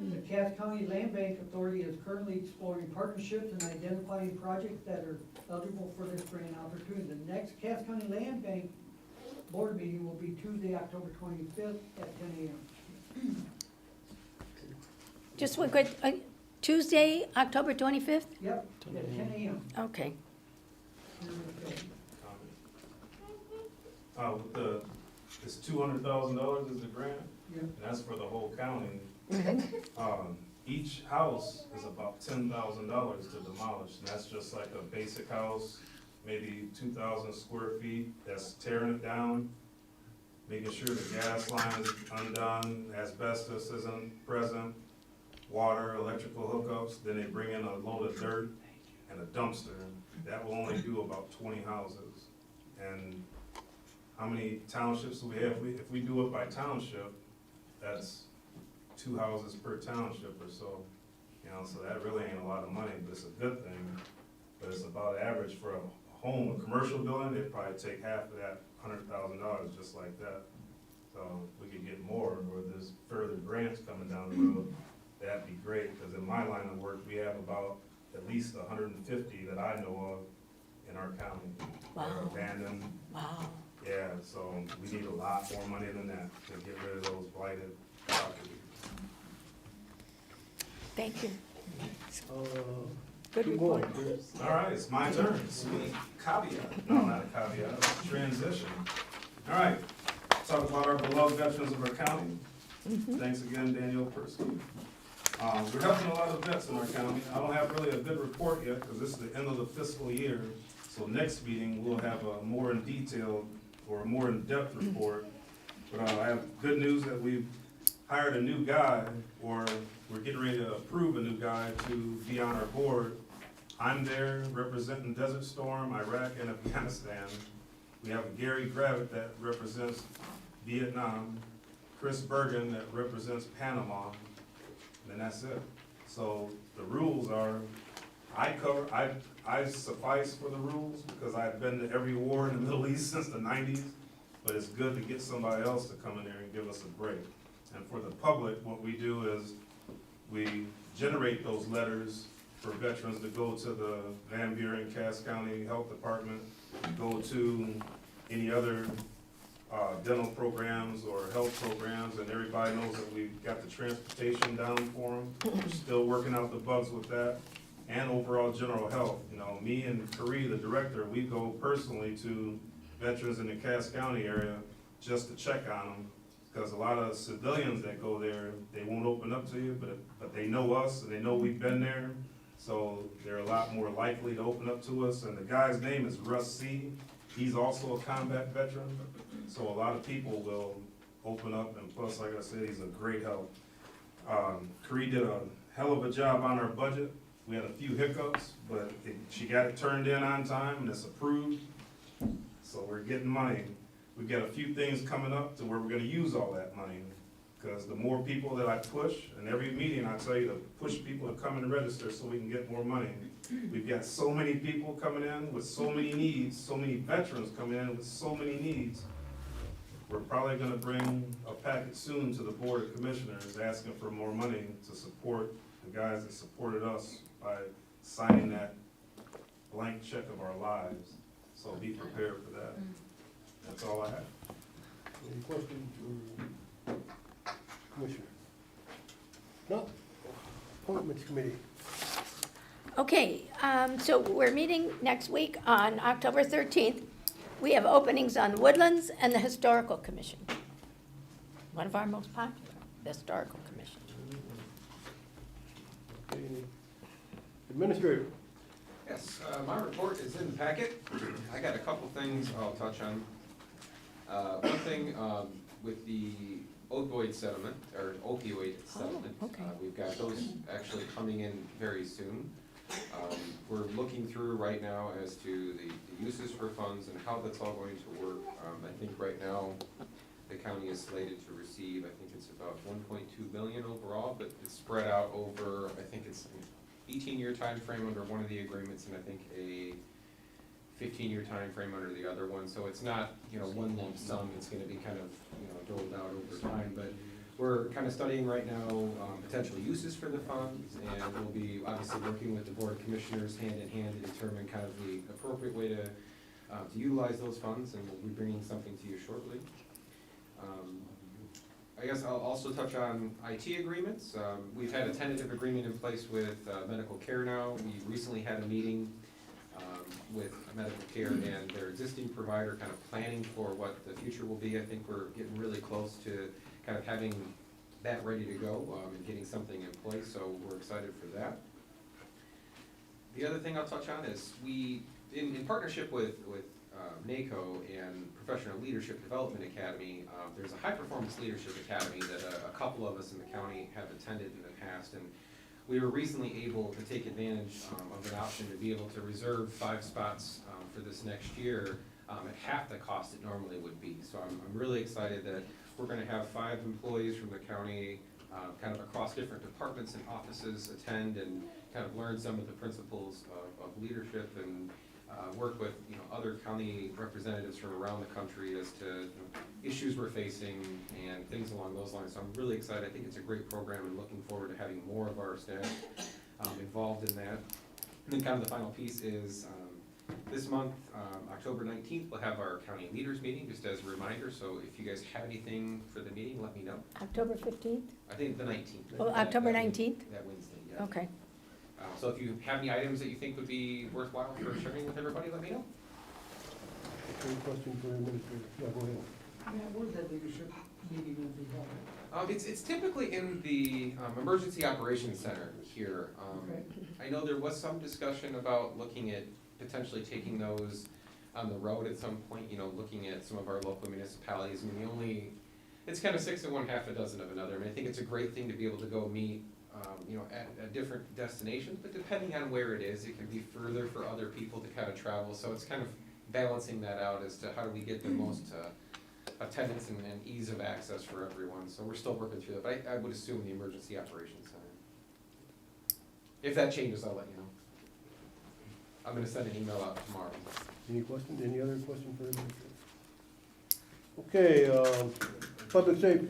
The Cass County Land Bank Authority is currently exploring partnerships and identifying projects that are eligible for this grant opportunity. The next Cass County Land Bank Board meeting will be Tuesday, October 25th at 10 a.m. Just one quick, Tuesday, October 25th? Yep, at 10 a.m. Okay. With it's $200,000 is the grant, Yeah. and that's for the whole county. Each house is about $10,000 to demolish, and that's just like a basic house, maybe 2,000 square feet, that's tearing it down, making sure the gas line is undone, asbestos isn't present, water, electrical hookups, then they bring in a load of dirt and a dumpster. That will only do about 20 houses. And how many townships do we have? If we do it by township, that's 2 houses per township or so. You know, so that really ain't a lot of money, but it's a good thing. But it's about average for a home, a commercial building, they'd probably take half of that $100,000 just like that. So if we could get more, or there's further grants coming down the road, that'd be great, because in my line of work, we have about at least 150 that I know of in our county. Wow. They're abandoned. Wow. Yeah, so we need a lot more money than that to get rid of those blighted properties. Thank you. Keep going, Chris. All right, it's my turn. Sweet caveat. No, not a caveat, transition. All right, talk about our beloved veterans of our county. Thanks again, Daniel Persky. We're helping a lot of vets in our county. I don't have really a good report yet, because this is the end of the fiscal year. So next meeting, we'll have a more in detail or a more in-depth report. But I have good news that we've hired a new guy, or we're getting ready to approve a new guy to be on our board. I'm there representing Desert Storm, Iraq, and Afghanistan. We have Gary Gravitt that represents Vietnam, Chris Bergen that represents Panama, and that's it. So the rules are, I suffice for the rules because I've been to every war in the Middle East since the 90s, but it's good to get somebody else to come in there and give us a break. And for the public, what we do is we generate those letters for veterans to go to the Van Buren, Cass County Health Department, go to any other dental programs or health programs, and everybody knows that we've got the transportation down for them. We're still working out the bugs with that, and overall general health. You know, me and Carrie, the director, we go personally to veterans in the Cass County area just to check on them, because a lot of civilians that go there, they won't open up to you, but they know us and they know we've been there, so they're a lot more likely to open up to us. And the guy's name is Russ C. He's also a combat veteran, so a lot of people will open up, and plus, like I said, he's a great help. Carrie did a hell of a job on our budget. We had a few hiccups, but she got it turned in on time and it's approved, so we're getting money. We've got a few things coming up to where we're gonna use all that money, because the more people that I push, and every meeting I tell you to push people to come and register so we can get more money. We've got so many people coming in with so many needs, so many veterans coming in with so many needs. We're probably gonna bring a packet soon to the Board of Commissioners asking for more money to support the guys that supported us by signing that blank check of our lives. So be prepared for that. That's all I have. Any questions for Commissioner? No? Appointments Committee. Okay, so we're meeting next week on October 13th. We have openings on Woodlands and the Historical Commission. One of our most popular, the Historical Commission. Okay. Administrator. Yes, my report is in the packet. I got a couple things I'll touch on. One thing, with the opioid settlement, or opioid settlement. okay. We've got those actually coming in very soon. We're looking through right now as to the uses for funds and how that's all going to work. I think right now, the county is slated to receive, I think it's about 1.2 billion overall, but it's spread out over, I think it's an 18-year time frame under one of the agreements, and I think a 15-year time frame under the other one. So it's not, one lump sum. It's going to be kind of, doled out over time. But we're kind of studying right now potential uses for the funds, and we'll be obviously working with the Board of Commissioners hand in hand to determine kind of the appropriate way to utilize those funds, and we'll be bringing something to you shortly. I guess I'll also touch on IT agreements. We've had a tentative agreement in place with Medical Care now. We recently had a meeting with Medical Care and their existing provider, kind of planning for what the future will be. I think we're getting really close to kind of having that ready to go and getting something in place, so we're excited for that. The other thing I'll touch on is we, in partnership with NACO and Professional Leadership Development Academy, there's a High Performance Leadership Academy that a couple of us in the county have attended in the past, and we were recently able to take advantage of an option to be able to reserve 5 spots for this next year at half the cost it normally would be. So I'm really excited that we're going to have 5 employees from the county kind of across different departments and offices attend and kind of learn some of the principles of leadership and work with other county representatives from around the country as to issues we're facing and things along those lines. So I'm really excited. I think it's a great program and looking forward to having more of our staff involved in that. And then kind of the final piece is this month, October 19th, we'll have our county leaders meeting, just as a reminder. So if you guys have anything for the meeting, let me know. October 15th? I think the 19th. Oh, October 19th? That Wednesday, yeah. Okay. So if you have any items that you think would be worthwhile for sharing with everybody, let me know. Any question for the administrator? Yeah, go ahead. Matt, where's that leadership meeting will be held? It's typically in the Emergency Operations Center here. Okay. I know there was some discussion about looking at potentially taking those on the road at some point, looking at some of our local municipalities. I mean, it's kind of 6 of one, half a dozen of another. I mean, I think it's a great thing to be able to go meet at different destinations, but depending on where it is, it can be further for other people to kind of travel. So it's kind of balancing that out as to how do we get the most attendance and ease of access for everyone. So we're still working through that, but I would assume the Emergency Operations Center. If that changes, I'll let you know. I'm going to send an email out tomorrow. Any questions? Any other question for the administrator? Okay, public safety.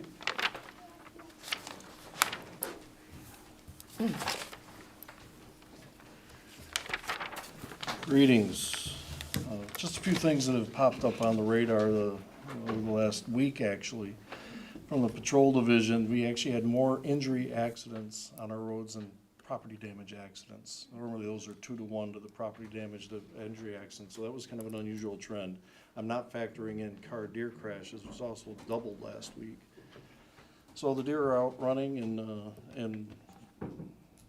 Greetings. Just a few things that have popped up on the radar over the last week, actually. From the patrol division, we actually had more injury accidents on our roads than property damage accidents. Normally, those are 2 to 1 to the property damage to injury accidents, so that was kind of an unusual trend. I'm not factoring in car deer crashes, which was also doubled last week. So the deer are out running, and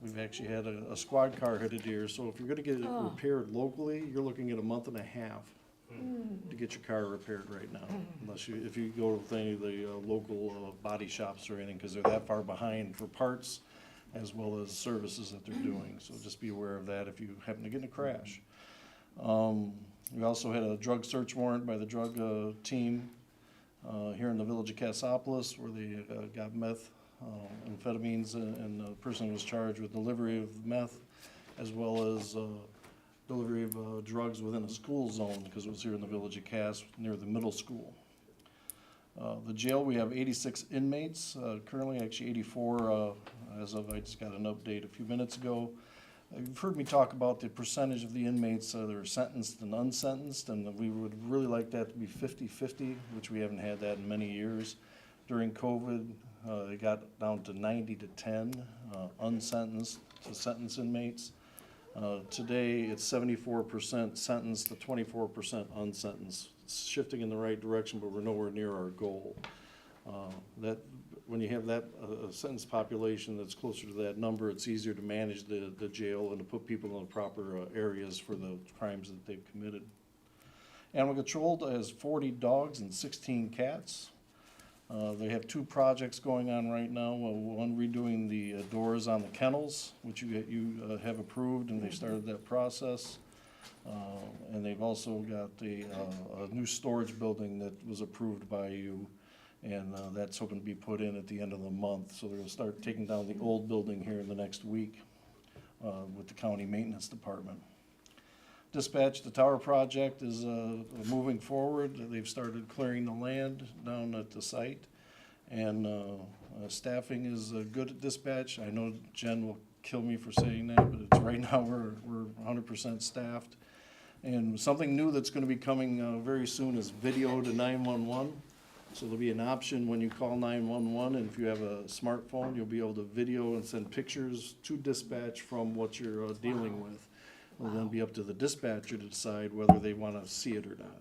we've actually had a squad car hit a deer. So if you're going to get it repaired locally, you're looking at a month and a half to get your car repaired right now, if you go to any of the local body shops or anything, because they're that far behind for parts as well as services that they're doing. So just be aware of that if you happen to get in a crash. We also had a drug search warrant by the drug team here in the village of Cassopolis, where they got meth, amphetamines, and the person was charged with delivery of meth as well as delivery of drugs within a school zone, because it was here in the village of Cass near the middle school. The jail, we have 86 inmates, currently actually 84 as of, I just got an update a few minutes ago. You've heard me talk about the percentage of the inmates that are sentenced and unsentenced, and we would really like that to be 50-50, which we haven't had that in many years. During COVID, it got down to 90 to 10 unsentenced to sentenced inmates. Today, it's 74% sentenced to 24% unsentenced. It's shifting in the right direction, but we're nowhere near our goal. When you have that sentenced population that's closer to that number, it's easier to manage the jail and to put people in the proper areas for the crimes that they've committed. Animal Control has 40 dogs and 16 cats. They have 2 projects going on right now, one redoing the doors on the kennels, which you have approved, and they started that process. And they've also got a new storage building that was approved by you, and that's hoping to be put in at the end of the month. So they're gonna start taking down the old building here in the next week with the county maintenance department. Dispatch, the tower project is moving forward. They've started clearing the land down at the site, and staffing is good at dispatch. I know Jen will kill me for saying that, but it's right now we're 100% staffed. And something new that's going to be coming very soon is video to 911. So there'll be an option when you call 911, and if you have a smartphone, you'll be able to video and send pictures to dispatch from what you're dealing with. It'll then be up to the dispatcher to decide whether they want to see it or not.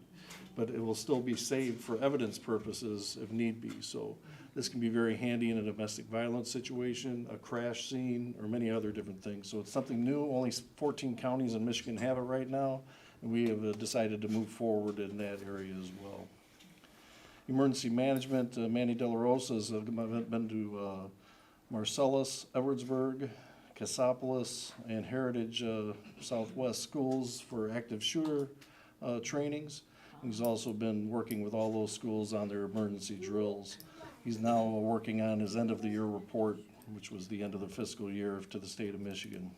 But it will still be saved for evidence purposes if need be. So this can be very handy in a domestic violence situation, a crash scene, or many other different things. So it's something new. Only 14 counties in Michigan have it right now, and we have decided to move forward in that area as well. Emergency management, Manny De La Rosa has been to Marcellus, Edwardsburg, Cassopolis, and Heritage Southwest schools for active shooter trainings. He's also been working with all those schools on their emergency drills. He's now working on his end of the year report, which was the end of the fiscal year to the state of Michigan.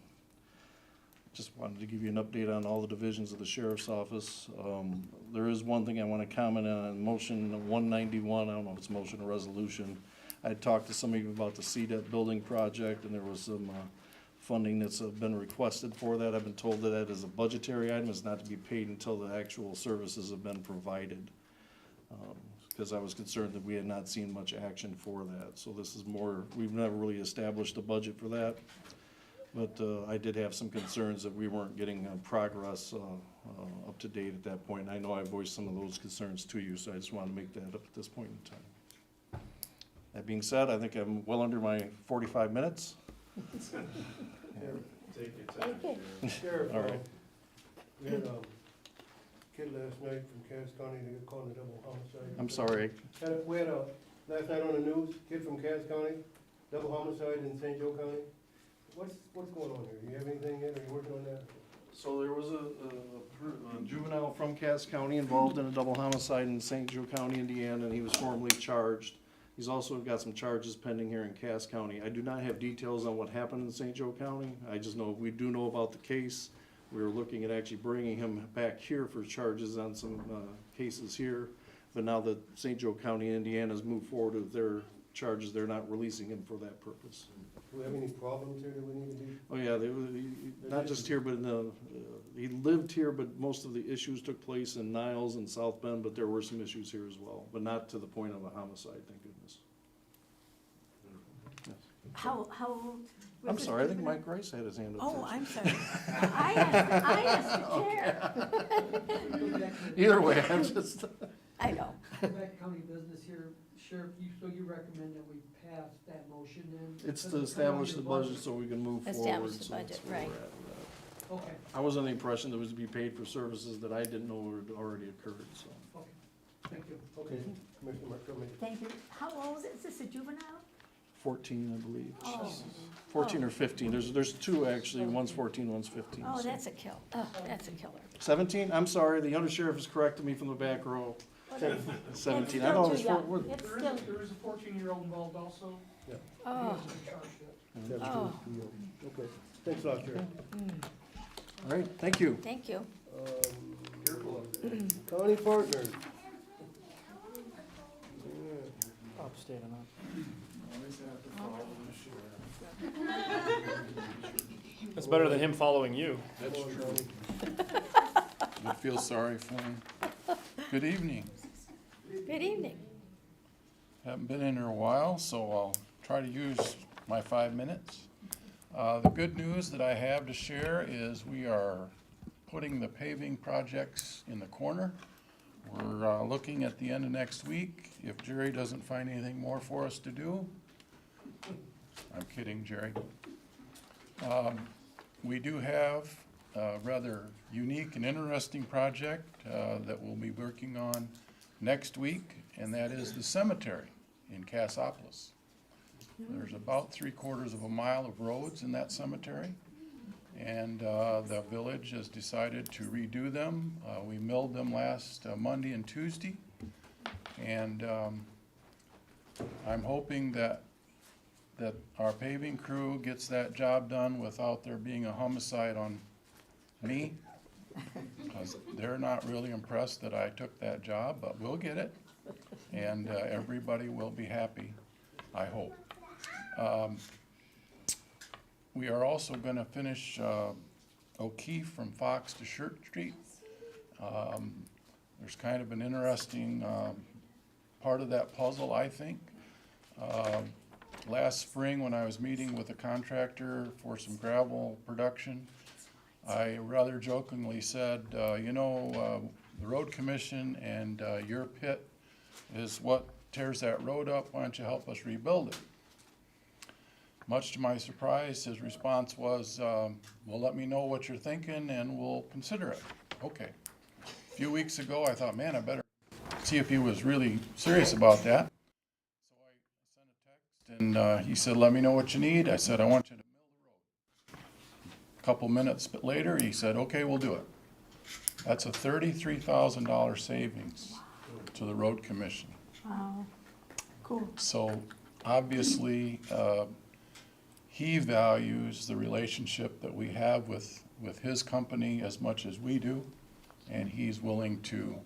Just wanted to give you an update on all the divisions of the sheriff's office. There is one thing I want to comment on, motion 191, I don't know if it's motion or resolution. I had talked to some of you about the CDEP building project, and there was some funding that's been requested for that. I've been told that that is a budgetary item, it's not to be paid until the actual services have been provided. Because I was concerned that we had not seen much action for that. So this is more, we've never really established a budget for that. But I did have some concerns that we weren't getting progress up to date at that point. And I know I voiced some of those concerns to you, so I just wanted to make that up at this point in time. That being said, I think I'm well under my 45 minutes. Take your time. Sheriff, All right. we had a kid last night from Cass County that got caught in a double homicide. I'm sorry. We had last night on the news, kid from Cass County, double homicide in St. Joe County. What's going on here? Do you have anything yet? Are you working on that? So there was a juvenile from Cass County involved in a double homicide in St. Joe County, Indiana, and he was formally charged. He's also got some charges pending here in Cass County. I do not have details on what happened in St. Joe County. I just know, we do know about the case. We were looking at actually bringing him back here for charges on some cases here. But now that St. Joe County, Indiana's moved forward with their charges, they're not releasing him for that purpose. Do we have any problems here that we need to do? Oh, yeah, not just here, but he lived here, but most of the issues took place in Niles and South Bend, but there were some issues here as well, but not to the point of a homicide, thank goodness. Yes. How old? was I'm this sorry, I think juvenile? Mike Rice had his hand up Oh, first. I'm sorry. I asked the chair. Either way, I'm just, I know. Back county business here, Sheriff, so you recommend that we pass that motion then? it's to establish the budget so we can move forward. Establish the so budget, that's where right. we're at with that. Okay, I was under the impression that it was to be paid for services that I didn't know had already occurred, so. okay, thank you. Okay, Commissioner Markowitz. Thank you. How old is this, a juvenile? 14, I believe. Oh. 14 or 15. There's two actually. One's 14, one's 15. Oh, so. that's a kill. Oh, that's a killer. 17? I'm sorry, the undersheriff has corrected me from the back row. Well, that's- 17. that's I thought it still was too young. It's There still, is a 14-year-old involved also. Yeah. He oh, hasn't been charged yet. That's Oh. true. Okay, thanks a lot, Sheriff. All right, thank you. thank you. Careful up there. County partners. That's better than him following you. That's true. I feel sorry for him. Good evening. Good evening. Haven't been in here a while, so I'll try to use my 5 minutes. The good news that I have to share is we are putting the paving projects in the corner. We're looking at the end of next week, if Jerry doesn't find anything more for us to do. I'm kidding, Jerry. We do have a rather unique and interesting project that we'll be working on next week, and that is the cemetery in Cassopolis. There's about 3/4 of a mile of roads in that cemetery, and the village has decided to redo them. We milled them last Monday and Tuesday, and I'm hoping that our paving crew gets that job done without there being a homicide on me, because they're not really impressed that I took that job, but we'll get it, and everybody will be happy, I hope. We are also gonna finish O'Keefe from Fox to Shirt Street. There's kind of an interesting part of that puzzle, I think. Last spring, when I was meeting with a contractor for some gravel production, I rather jokingly said, the road commission and your pit is what tears that road up. Why don't you help us rebuild it? Much to my surprise, his response was, well, let me know what you're thinking and we'll consider it. Okay. A few weeks ago, I thought, man, I better see if he was really serious about that. So I sent a text and he said, let me know what you need. I said, I want you to mill the road. A couple minutes later, he said, okay, we'll do it. That's a $33,000 savings to the road commission. Wow, cool. So obviously, he values the relationship that we have with his company as much as we do, and he's willing to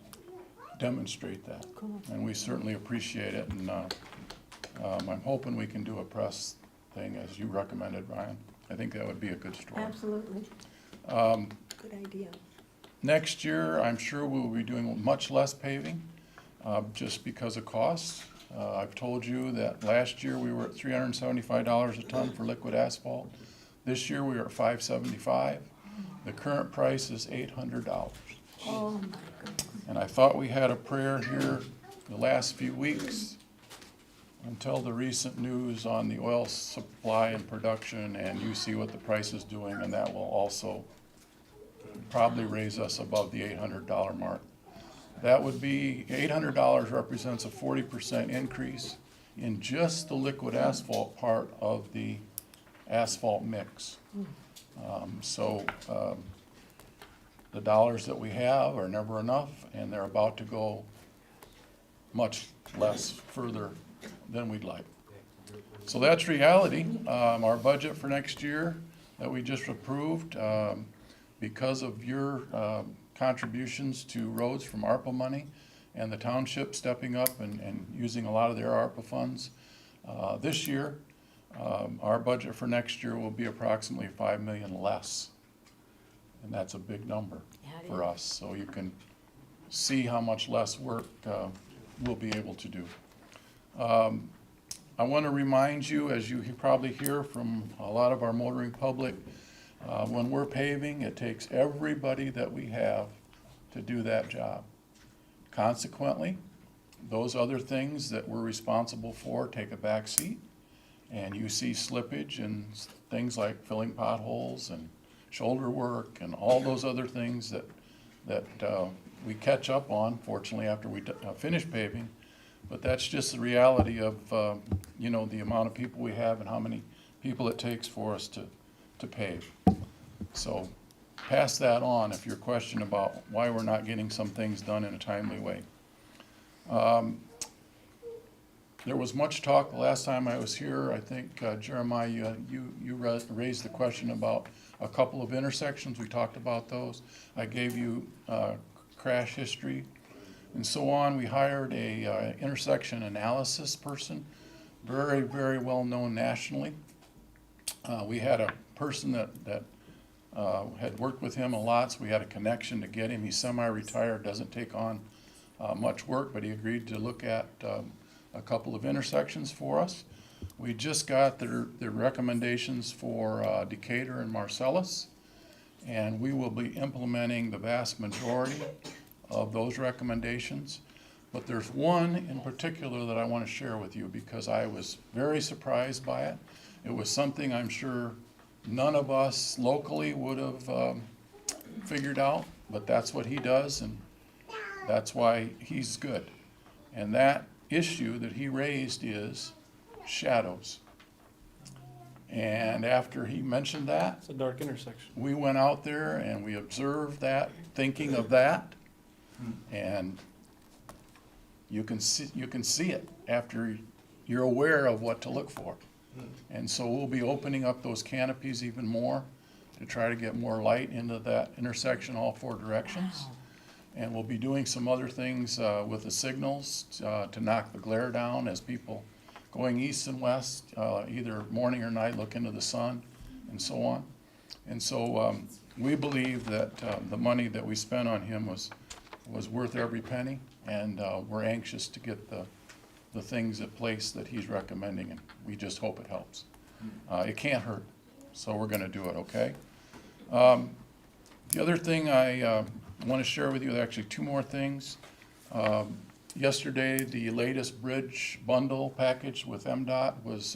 demonstrate that. Cool. And we certainly appreciate it, and I'm hoping we can do a press thing as you recommended, Ryan. I think that would be a good story. Absolutely. Good idea. Next year, I'm sure we'll be doing much less paving, just because of costs. I've told you that last year we were at $375 a ton for liquid asphalt. This year we are at $575. The current price is $800. Oh my goodness. And I thought we had a prayer here the last few weeks until the recent news on the oil supply and production, and you see what the price is doing, and that will also probably raise us above the $800 mark. That would be, $800 represents a 40% increase in just the liquid asphalt part of the asphalt mix. The dollars that we have are never enough, and they're about to go much less further than we'd like. So that's reality. Our budget for next year that we just approved, because of your contributions to roads from ARPA money and the township stepping up and using a lot of their ARPA funds. This year, our budget for next year will be approximately $5 million less. And that's a big number for us. So you can see how much less work we'll be able to do. I want to remind you, as you probably hear from a lot of our motoring public, when we're paving, it takes everybody that we have to do that job. Consequently, those other things that we're responsible for take a back seat, and you see slippage and things like filling potholes and shoulder work and all those other things that we catch up on, fortunately, after we finish paving. But that's just the reality of the amount of people we have and how many people it takes for us to pave. So pass that on if your question about why we're not getting some things done in a timely way. There was much talk the last time I was here. I think, Jeremiah, you raised the question about a couple of intersections. We talked about those. I gave you crash history and so on. We hired a intersection analysis person, very, very well known nationally. We had a person that had worked with him a lot, so we had a connection to get him. He's semi-retired, doesn't take on much work, but he agreed to look at a couple of intersections for us. We just got their recommendations for Decatur and Marcellus, and we will be implementing the vast majority of those recommendations. But there's one in particular that I want to share with you because I was very surprised by it. It was something I'm sure none of us locally would have figured out, but that's what he does, and that's why he's good. And that issue that he raised is shadows. And after he mentioned that, It's a dark intersection. we went out there and we observed that, thinking of that, and you can see it after you're aware of what to look for. And so we'll be opening up those canopies even more to try to get more light into that intersection all four directions. And we'll be doing some other things with the signals to knock the glare down as people going east and west, either morning or night, look into the sun and so on. And so we believe that the money that we spent on him was worth every penny, and we're anxious to get the things in place that he's recommending, and we just hope it helps. It can't hurt, so we're gonna do it, okay? The other thing I want to share with you, actually two more things. Yesterday, the latest bridge bundle package with MDOT was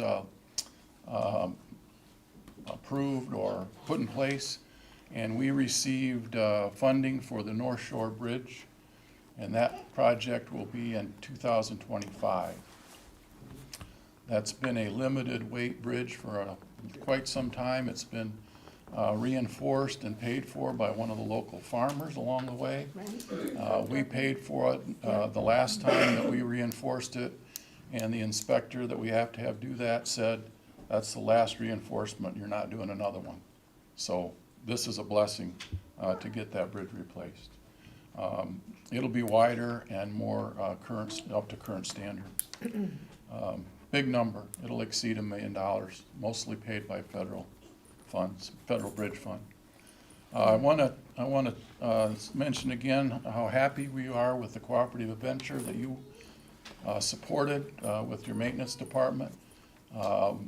approved or put in place, and we received funding for the North Shore Bridge, and that project will be in 2025. That's been a limited weight bridge for quite some time. It's been reinforced and paid for by one of the local farmers along the way. We paid for it the last time that we reinforced it, and the inspector that we have to have do that said, that's the last reinforcement, you're not doing another one. So this is a blessing to get that bridge replaced. It'll be wider and more up to current standards. Big number, it'll exceed $1 million, mostly paid by federal funds, federal bridge fund. I want to mention again how happy we are with the cooperative venture that you supported with your maintenance department.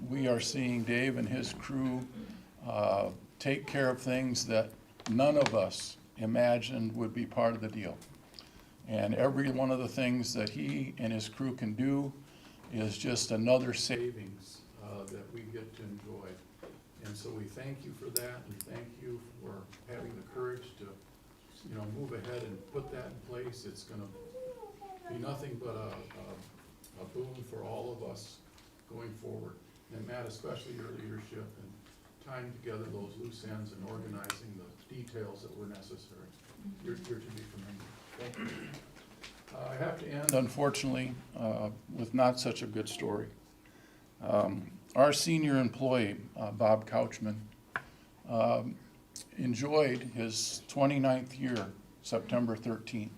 We are seeing Dave and his crew take care of things that none of us imagined would be part of the deal. And every one of the things that he and his crew can do is just another savings that we get to enjoy. And so we thank you for that, and thank you for having the courage to, move ahead and put that in place. It's gonna be nothing but a boon for all of us going forward. And Matt, especially your leadership and tying together those loose ends and organizing the details that were necessary. You're to be commended. Thank you. I have to end, unfortunately, with not such a good story. Our senior employee, Bob Couchman, enjoyed his 29th year, September 13th.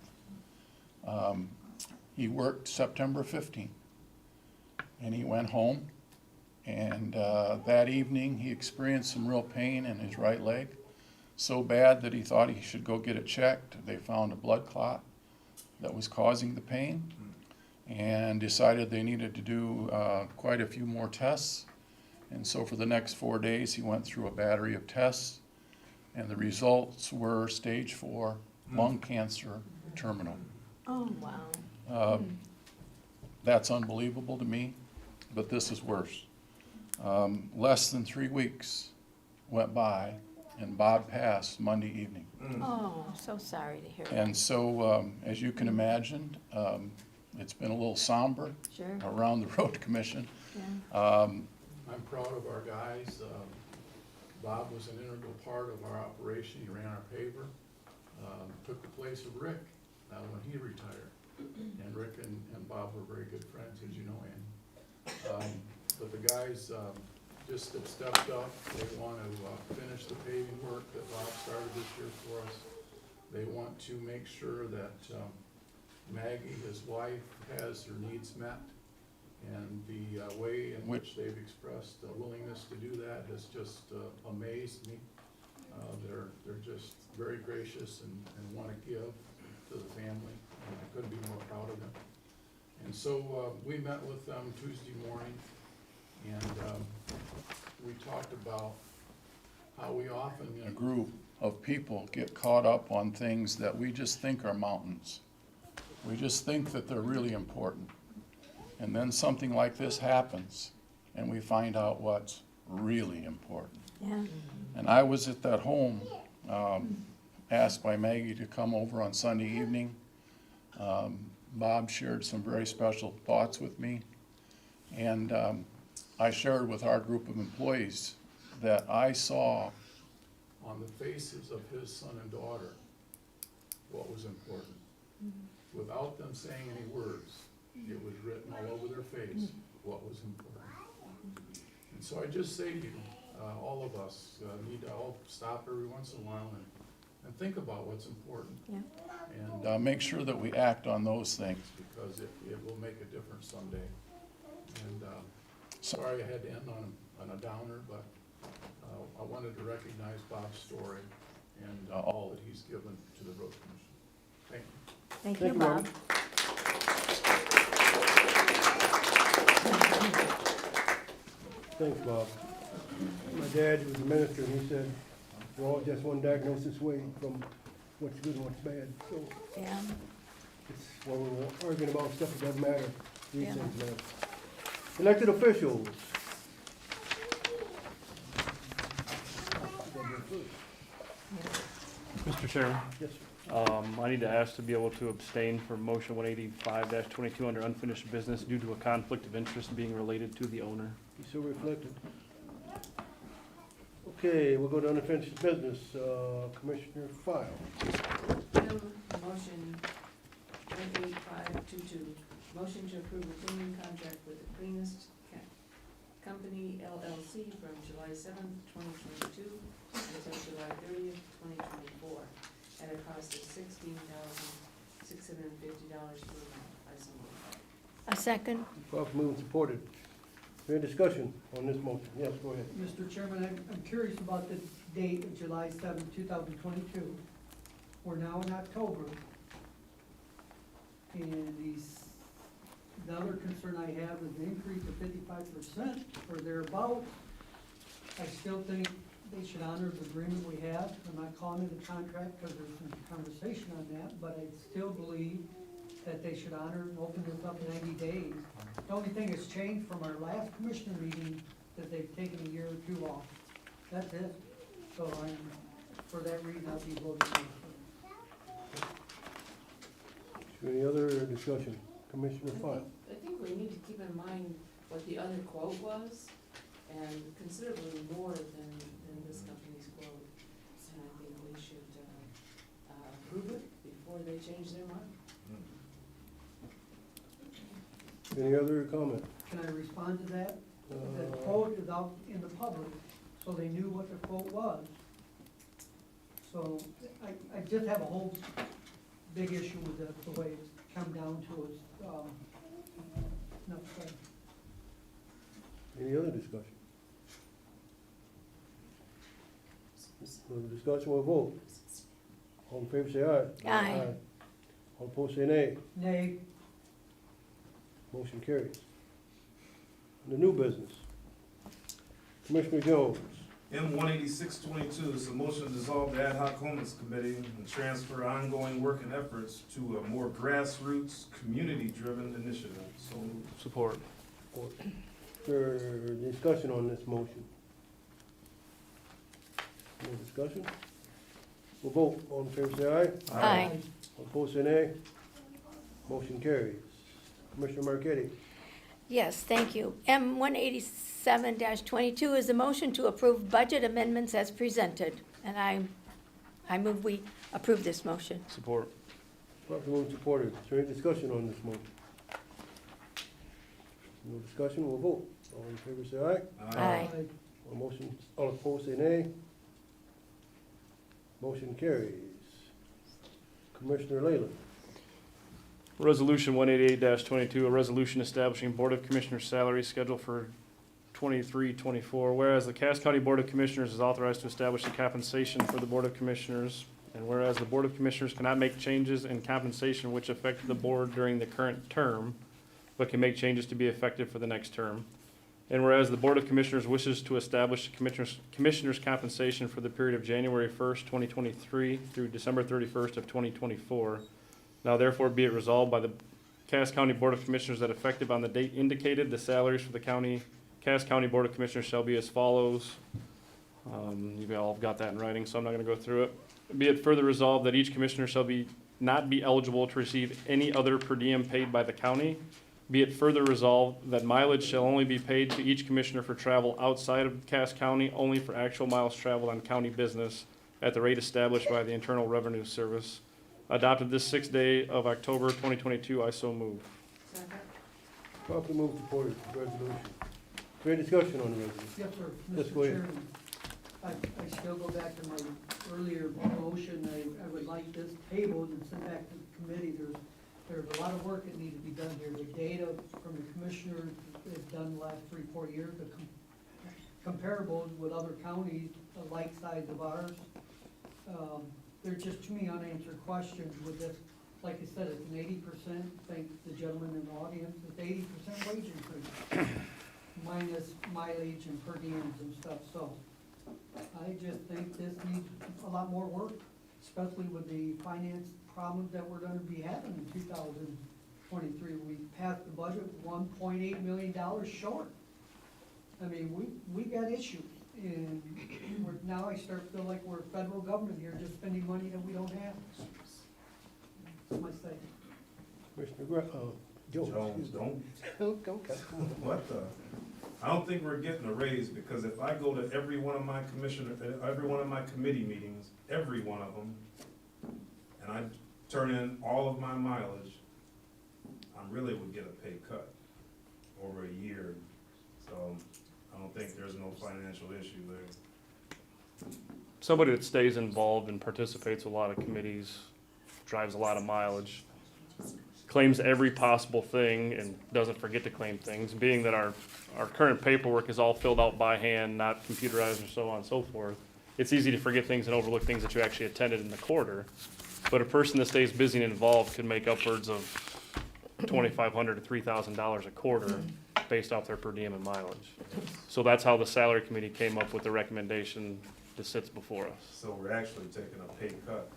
He worked September 15th, and he went home, and that evening he experienced some real pain in his right leg, so bad that he thought he should go get it checked. They found a blood clot that was causing the pain, and decided they needed to do quite a few more tests. And so for the next 4 days, he went through a battery of tests, and the results were stage 4 lung cancer, terminal. Oh, wow. That's unbelievable to me, but this is worse. Less than 3 weeks went by, and Bob passed Monday evening. Oh, I'm so sorry to hear that. And so, as you can imagine, it's been a little somber around the road commission. Yeah. I'm proud of our guys. Bob was an integral part of our operation. He ran our paver, took the place of Rick when he retired. And Rick and Bob were very good friends, as you know, Ann. But the guys just have stepped up. They want to finish the paving work that Bob started this year for us. They want to make sure that Maggie, his wife, has her needs met. And the way in which they've expressed a willingness to do that has just amazed me. They're just very gracious and want to give to the family, and I couldn't be more proud of them. And so we met with them Tuesday morning, And we talked about how we often in a group of people get caught up on things that we just think are mountains. We just think that they're really important. And then something like this happens, and we find out what's really important. Yeah. And I was at that home, asked by Maggie to come over on Sunday evening. Bob shared some very special thoughts with me. And I shared with our group of employees that I saw on the faces of his son and daughter what was important. Without them saying any words, it was written all over their face what was important. And so I just say to you, all of us need to all stop every once in a while and think about what's important. Yeah. And make sure that we act on those things, because it will make a difference someday. And sorry I had to end on a downer, but I wanted to recognize Bob's story and all that he's given to the Road Commission. Thank you. Thank you, Bob. Thanks, Bob. My dad was a minister, and he said, we're all just one diagnosis away from what's good and what's bad. So Yeah. it's when we're arguing about stuff that doesn't matter, these Yeah. things matter. Elected officials. Mr. Chairman, Yes, sir. I need to ask to be able to abstain from motion 185-22 under unfinished business due to a conflict of interest being related to the owner. Be so reflected. Okay, we'll go to unfinished business. Commissioner File. Motion 18522, motion to approve a cleaning contract with the Cleanest Company LLC from July 7th, 2022 until July 30th, 2024, at a cost of $16,650 per month. I so move. A second? Properly moved and supported. Is there any discussion on this motion? Yes, go ahead. Mr. Chairman, I'm curious about the date of July 7th, 2022. We're now in October. And the other concern I have is the increase of 55% or thereabouts. I still think they should honor the agreement we have. I'm not calling it a contract because there's some conversation on that, but I still believe that they should honor and open this up 90 days. The only thing that's changed from our last commissioner meeting, that they've taken a year or two off. That's it. So for that reason, I'll be voting no. Is there any other discussion? Commissioner File. I think we need to keep in mind what the other quote was, and considerably more than this company's quote. And I think we should approve it before they change their mind. Any other comment? Can I respond to that? The quote is out in the public, so they knew what the quote was. So I just have a whole big issue with the way it's come down to us. No, sorry. Any other discussion? No discussion, we'll vote. All in favor, say aye. Aye. All opposed, say nay. Nay. Motion carries. The new business. Commissioner Jones. M 18622 is a motion to dissolve the ad hoc homeless committee and transfer ongoing work and efforts to a more grassroots, community-driven initiative. So moved. Support. For discussion on this motion. No discussion? We'll vote. All in favor, say aye. Aye. All opposed, say nay. Motion carries. Commissioner Marquetti. Yes, thank you. M 187-22 is a motion to approve budget amendments as presented. And I move we approve this motion. Support. Properly moved and supported. Is there any discussion on this motion? No discussion, we'll vote. All in favor, say aye. Aye. All opposed, say nay. Motion carries. Commissioner Leyland. Resolution 188-22, a resolution establishing Board of Commissioners salary schedule for 23-24. Whereas the Cass County Board of Commissioners is authorized to establish the compensation for the Board of Commissioners, and whereas the Board of Commissioners cannot make changes in compensation which affect the board during the current term, but can make changes to be effective for the next term. And whereas the Board of Commissioners wishes to establish commissioners' compensation for the period of January 1st, 2023 through December 31st of 2024, now therefore be it resolved by the Cass County Board of Commissioners that effective on the date indicated, the salaries for the Cass County Board of Commissioners shall be as follows. You've all got that in writing, so I'm not gonna go through it. Be it further resolved that each commissioner shall not be eligible to receive any other per diem paid by the county. Be it further resolved that mileage shall only be paid to each commissioner for travel outside of Cass County, only for actual miles traveled on county business at the rate established by the Internal Revenue Service. Adopted this 6th day of October 2022, I so move. Second. Properly moved, supported, resolution. Is there any discussion on the resolution? Yes, sir. Yes, Mr. go ahead. Chairman, I still go back to my earlier motion. I would like this tabled and sent back to the committee. There's a lot of work that needs to be done here. The data from the commissioners they've done the last 3-4 years, the comparables with other counties, the like size of ours. There's just too many unanswered questions with this. Like I said, it's an 80%, thank the gentleman in the audience, it's 80% wage increase, minus mileage and per diems and stuff, so. I just think this needs a lot more work, especially with the finance problems that we're gonna be having in 2023. We passed the budget $1.8 million short. I mean, we got issues, and now I start to feel like we're federal government here, just spending money that we don't have. That's my statement. Commissioner Jones. Don't. Okay. What the? I don't think we're getting a raise, because if I go to every one of my committee meetings, every one of them, and I turn in all of my mileage, I really would get a pay cut over a year. So I don't think there's no financial issue there. Somebody that stays involved and participates in a lot of committees, drives a lot of mileage, claims every possible thing and doesn't forget to claim things, being that our current paperwork is all filled out by hand, not computerized or so on and so forth. It's easy to forget things and overlook things that you actually attended in the quarter. But a person that stays busy and involved could make upwards of $2,500 to $3,000 a quarter based off their per diem and mileage. So that's how the salary committee came up with the recommendation that sits before us. So we're actually taking a pay cut.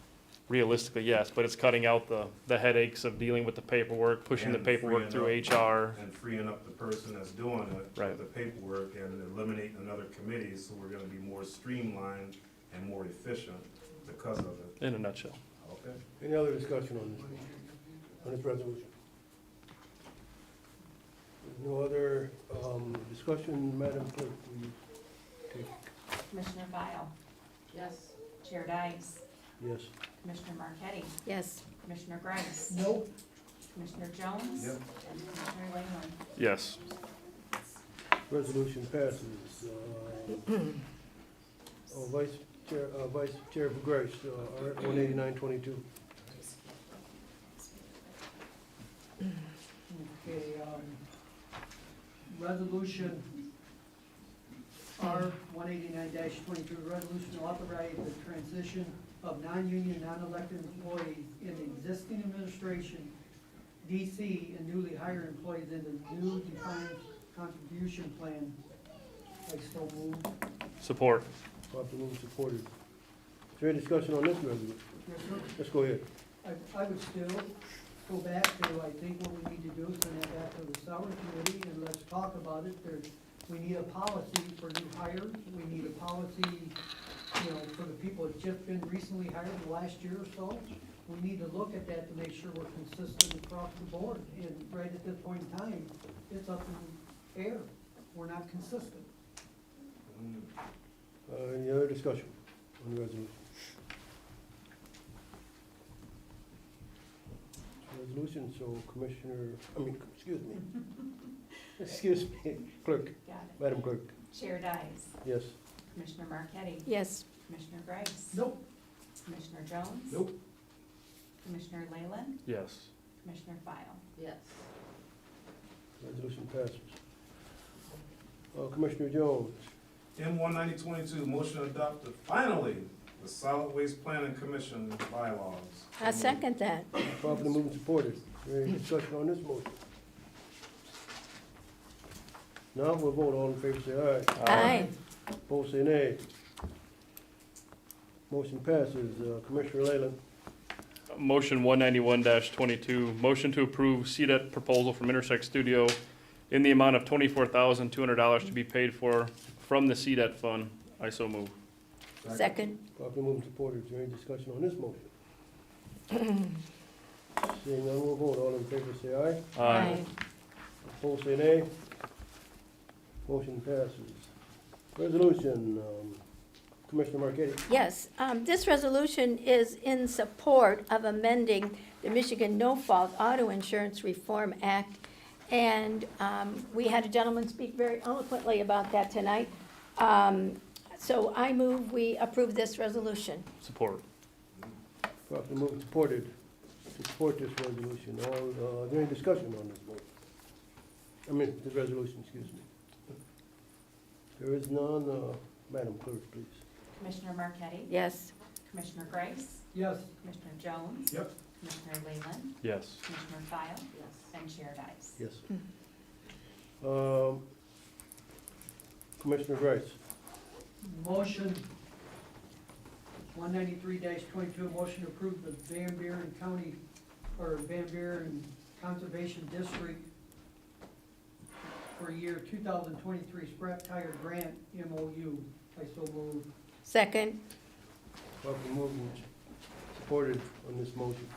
Realistically, yes, but it's cutting out the headaches of dealing with the paperwork, pushing the And paperwork through freeing HR. And freeing up the person that's doing it, Right. the paperwork, and eliminating another committee, so we're gonna be more streamlined and more efficient because of it. In a nutshell. Okay? Any other discussion on this resolution? There's no other, discussion, Madam Clerk, will you take? Commissioner File, Yes. Chair Dice, Yes. Commissioner Marquetti, Yes. Commissioner Grice, Nope. Commissioner Jones, Yep. and Commissioner Leyland. Yes. Resolution passes. Vice Chair Grace, RF 18922. Okay, resolution R 189-22, resolution authorizing the transition of non-union, non-elected employees in existing administration, DC, and newly hired employees in the new defined contribution plan. I still move. Support. Properly moved, supported. Is there any discussion on this resolution? Yes, sir. Let's go ahead. I would still go back to, I think what we need to do is send that back to the salary committee and let's talk about it. We need a policy for new hires. We need a policy, for the people that just been recently hired in the last year or so. We need to look at that to make sure we're consistent across the board. And right at this point in time, it's up in the air. We're not consistent. Any other discussion on the resolution? Resolution, so excuse me, Clerk, Got it. Madam Clerk, Chair Dice, yes. Commissioner Marquetti, Yes. Commissioner Grice, Nope. Commissioner Jones. Nope. Commissioner Leyland, Yes. Commissioner File. Yes. Resolution passes. Commissioner Jones, M 19022, motion to adopt finally the Solid Waste Planning Commission bylaws. I second that. properly moved and supported. Is there any discussion on this motion? Now we'll vote, all in favor say aye. Aye. Opposed say nay. Motion passes. Commissioner Leyland. Motion 191-22, motion to approve CDET proposal from Intersect Studio in the amount of $24,200 to be paid for from the CDET fund. I so move. Second. Properly moved and supported. Is there any discussion on this motion? Seeing none, we'll vote. All in favor say aye. Aye. Opposed say nay. Motion passes. Resolution, Commissioner Marquetti. Yes, this resolution is in support of amending the Michigan No-Fault Auto Insurance Reform Act. And we had a gentleman speak very eloquently about that tonight. So I move we approve this resolution. Support. Properly moved and supported to support this resolution. All, is there any discussion on this motion? I mean, this resolution, excuse me. There is none. Madam Clerk, please. Commissioner Marquetti? Yes. Commissioner Grice? Yes. Commissioner Jones? Yep. Commissioner Leyland? Yes. Commissioner File? Yes. And Chair Dice. Yes. Commissioner Grice. Motion 193-22, motion to approve the Van Buren County, or Van Buren Conservation District for year 2023 scrap tire grant MOU. I so move. Second. Properly moved and supported on this motion.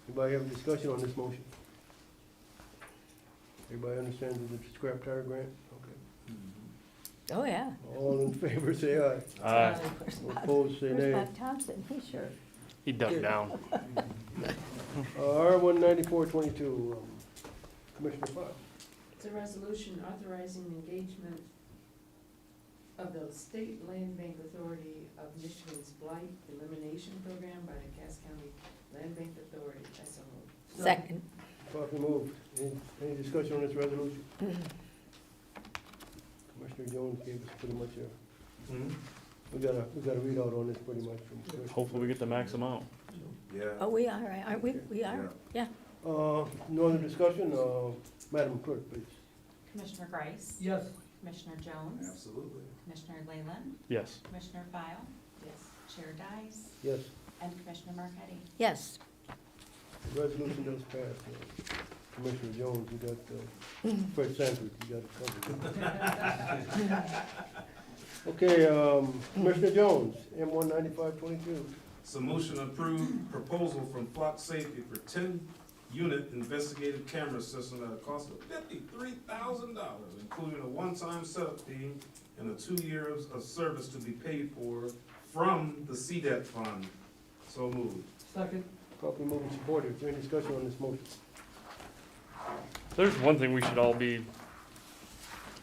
Anybody have a discussion on this motion? Everybody understands the scrap tire grant? Okay. Oh, yeah. All in favor say aye. Aye. Opposed say Where's nay. Bob Thompson? He sure. He dug down. R19422, Commissioner Fox. It's a resolution authorizing engagement of the State Land Bank Authority of Michigan's Blight Elimination Program by the Cass County Land Bank Authority. I so move. Second. Properly moved. Any discussion on this resolution? Commissioner Jones gave us pretty much a, we got a readout on this pretty much from Commissioner. Hopefully we get the max amount. Yeah. Oh, we are, aren't we? We are, yeah. No other discussion? Madam Clerk, please. Commissioner Grice? Yes. Commissioner Jones? Absolutely. Commissioner Leyland? Yes. Commissioner File? Yes. Chair Dice? Yes, And Commissioner Marquetti? Yes. the resolution does pass. Commissioner Jones, you got, Fred Sanford, you got it covered. Okay, Commissioner Jones, M19522. So motion approved proposal from Flock Safety for 10-unit investigative camera system at a cost of $53,000, including a one-time setup fee and a 2 years of service to be paid for from the CDET fund. So moved. Second. Properly moved and supported. Is there any discussion on this motion? There's one thing we should all be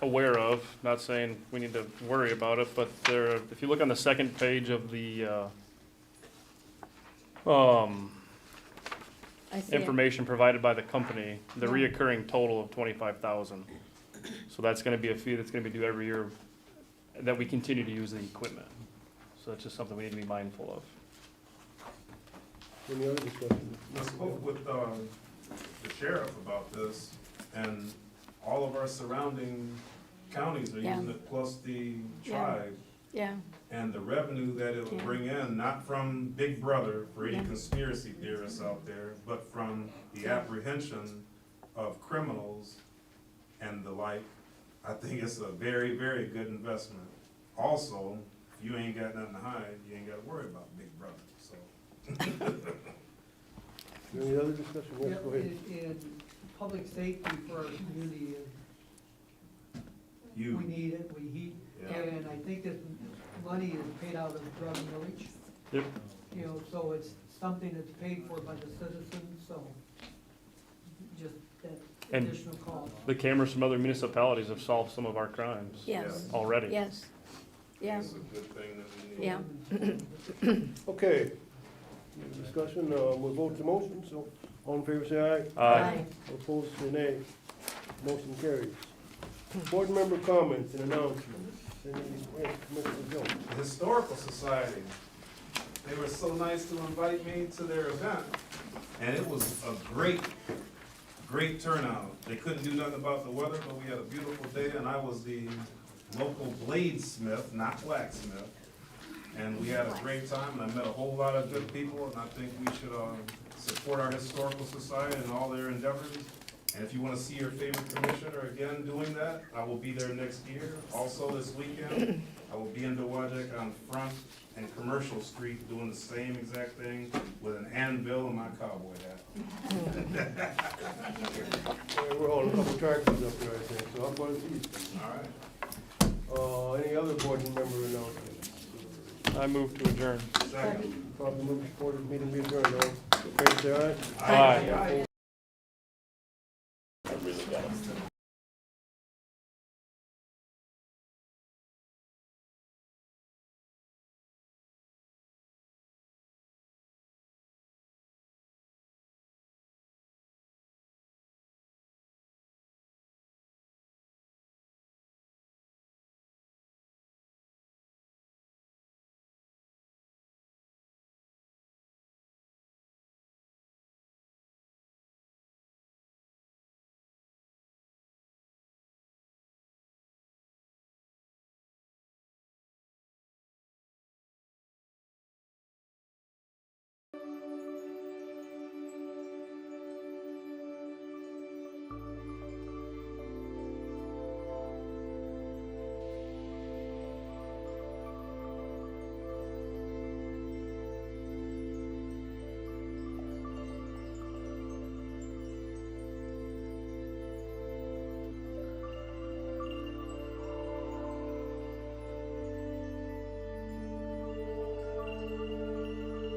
aware of, not saying we need to worry about it, but there, if you look on the second page of the, I see it. information provided by the company, the reoccurring total of 25,000. So that's gonna be a fee that's gonna be due every year that we continue to use the equipment. So that's just something we need to be mindful of. Any other discussion? I spoke with the sheriff about this, and all of our surrounding counties are Yeah. using it, plus the Yeah. tribe. Yeah, And the revenue that it will Yeah. bring in, not from Big Brother for any Yeah. conspiracy theorists out there, but from the Yeah. apprehension of criminals and the like, I think it's a very, very good investment. Also, if you ain't got nothing to hide, you ain't gotta worry about Big Brother, so. Any other discussion? Yes, go ahead. And public safety for our community is, we You, need it, we heat, yeah, and I think this money is paid out of drug millage. Yep. You know, so it's something that's paid for by the citizens, so just that And- additional cost. The cameras from other municipalities have solved some of our crimes yes, already. yes. Yeah, it's a good thing that we need. yeah. Okay. Any discussion, we'll vote the motion, so all in favor say aye. Aye. Opposed say nay. Motion carries. Board member comments and announcements. Commissioner Jones. The Historical Society, they were so nice to invite me to their event, and it was a great great turnout. They couldn't do nothing about the weather, but we had a beautiful day, and I was the local bladesmith, not blacksmith. And we had a great time, and I met a whole lot of good people, and I think we should support our historical society and all their endeavors. And if you want to see your favorite commissioner again doing that, I will be there next year. Also this weekend, I will be in Dowagiac on Front and Commercial Street doing the same exact thing with an anvil and my cowboy hat. We're holding a couple tractors up there, I think, so I'm going to see. All right. Any other board member announcements? I move to adjourn. Second. Probably move supported, meeting be adjourned, all. Favor say aye. Aye. Opposed?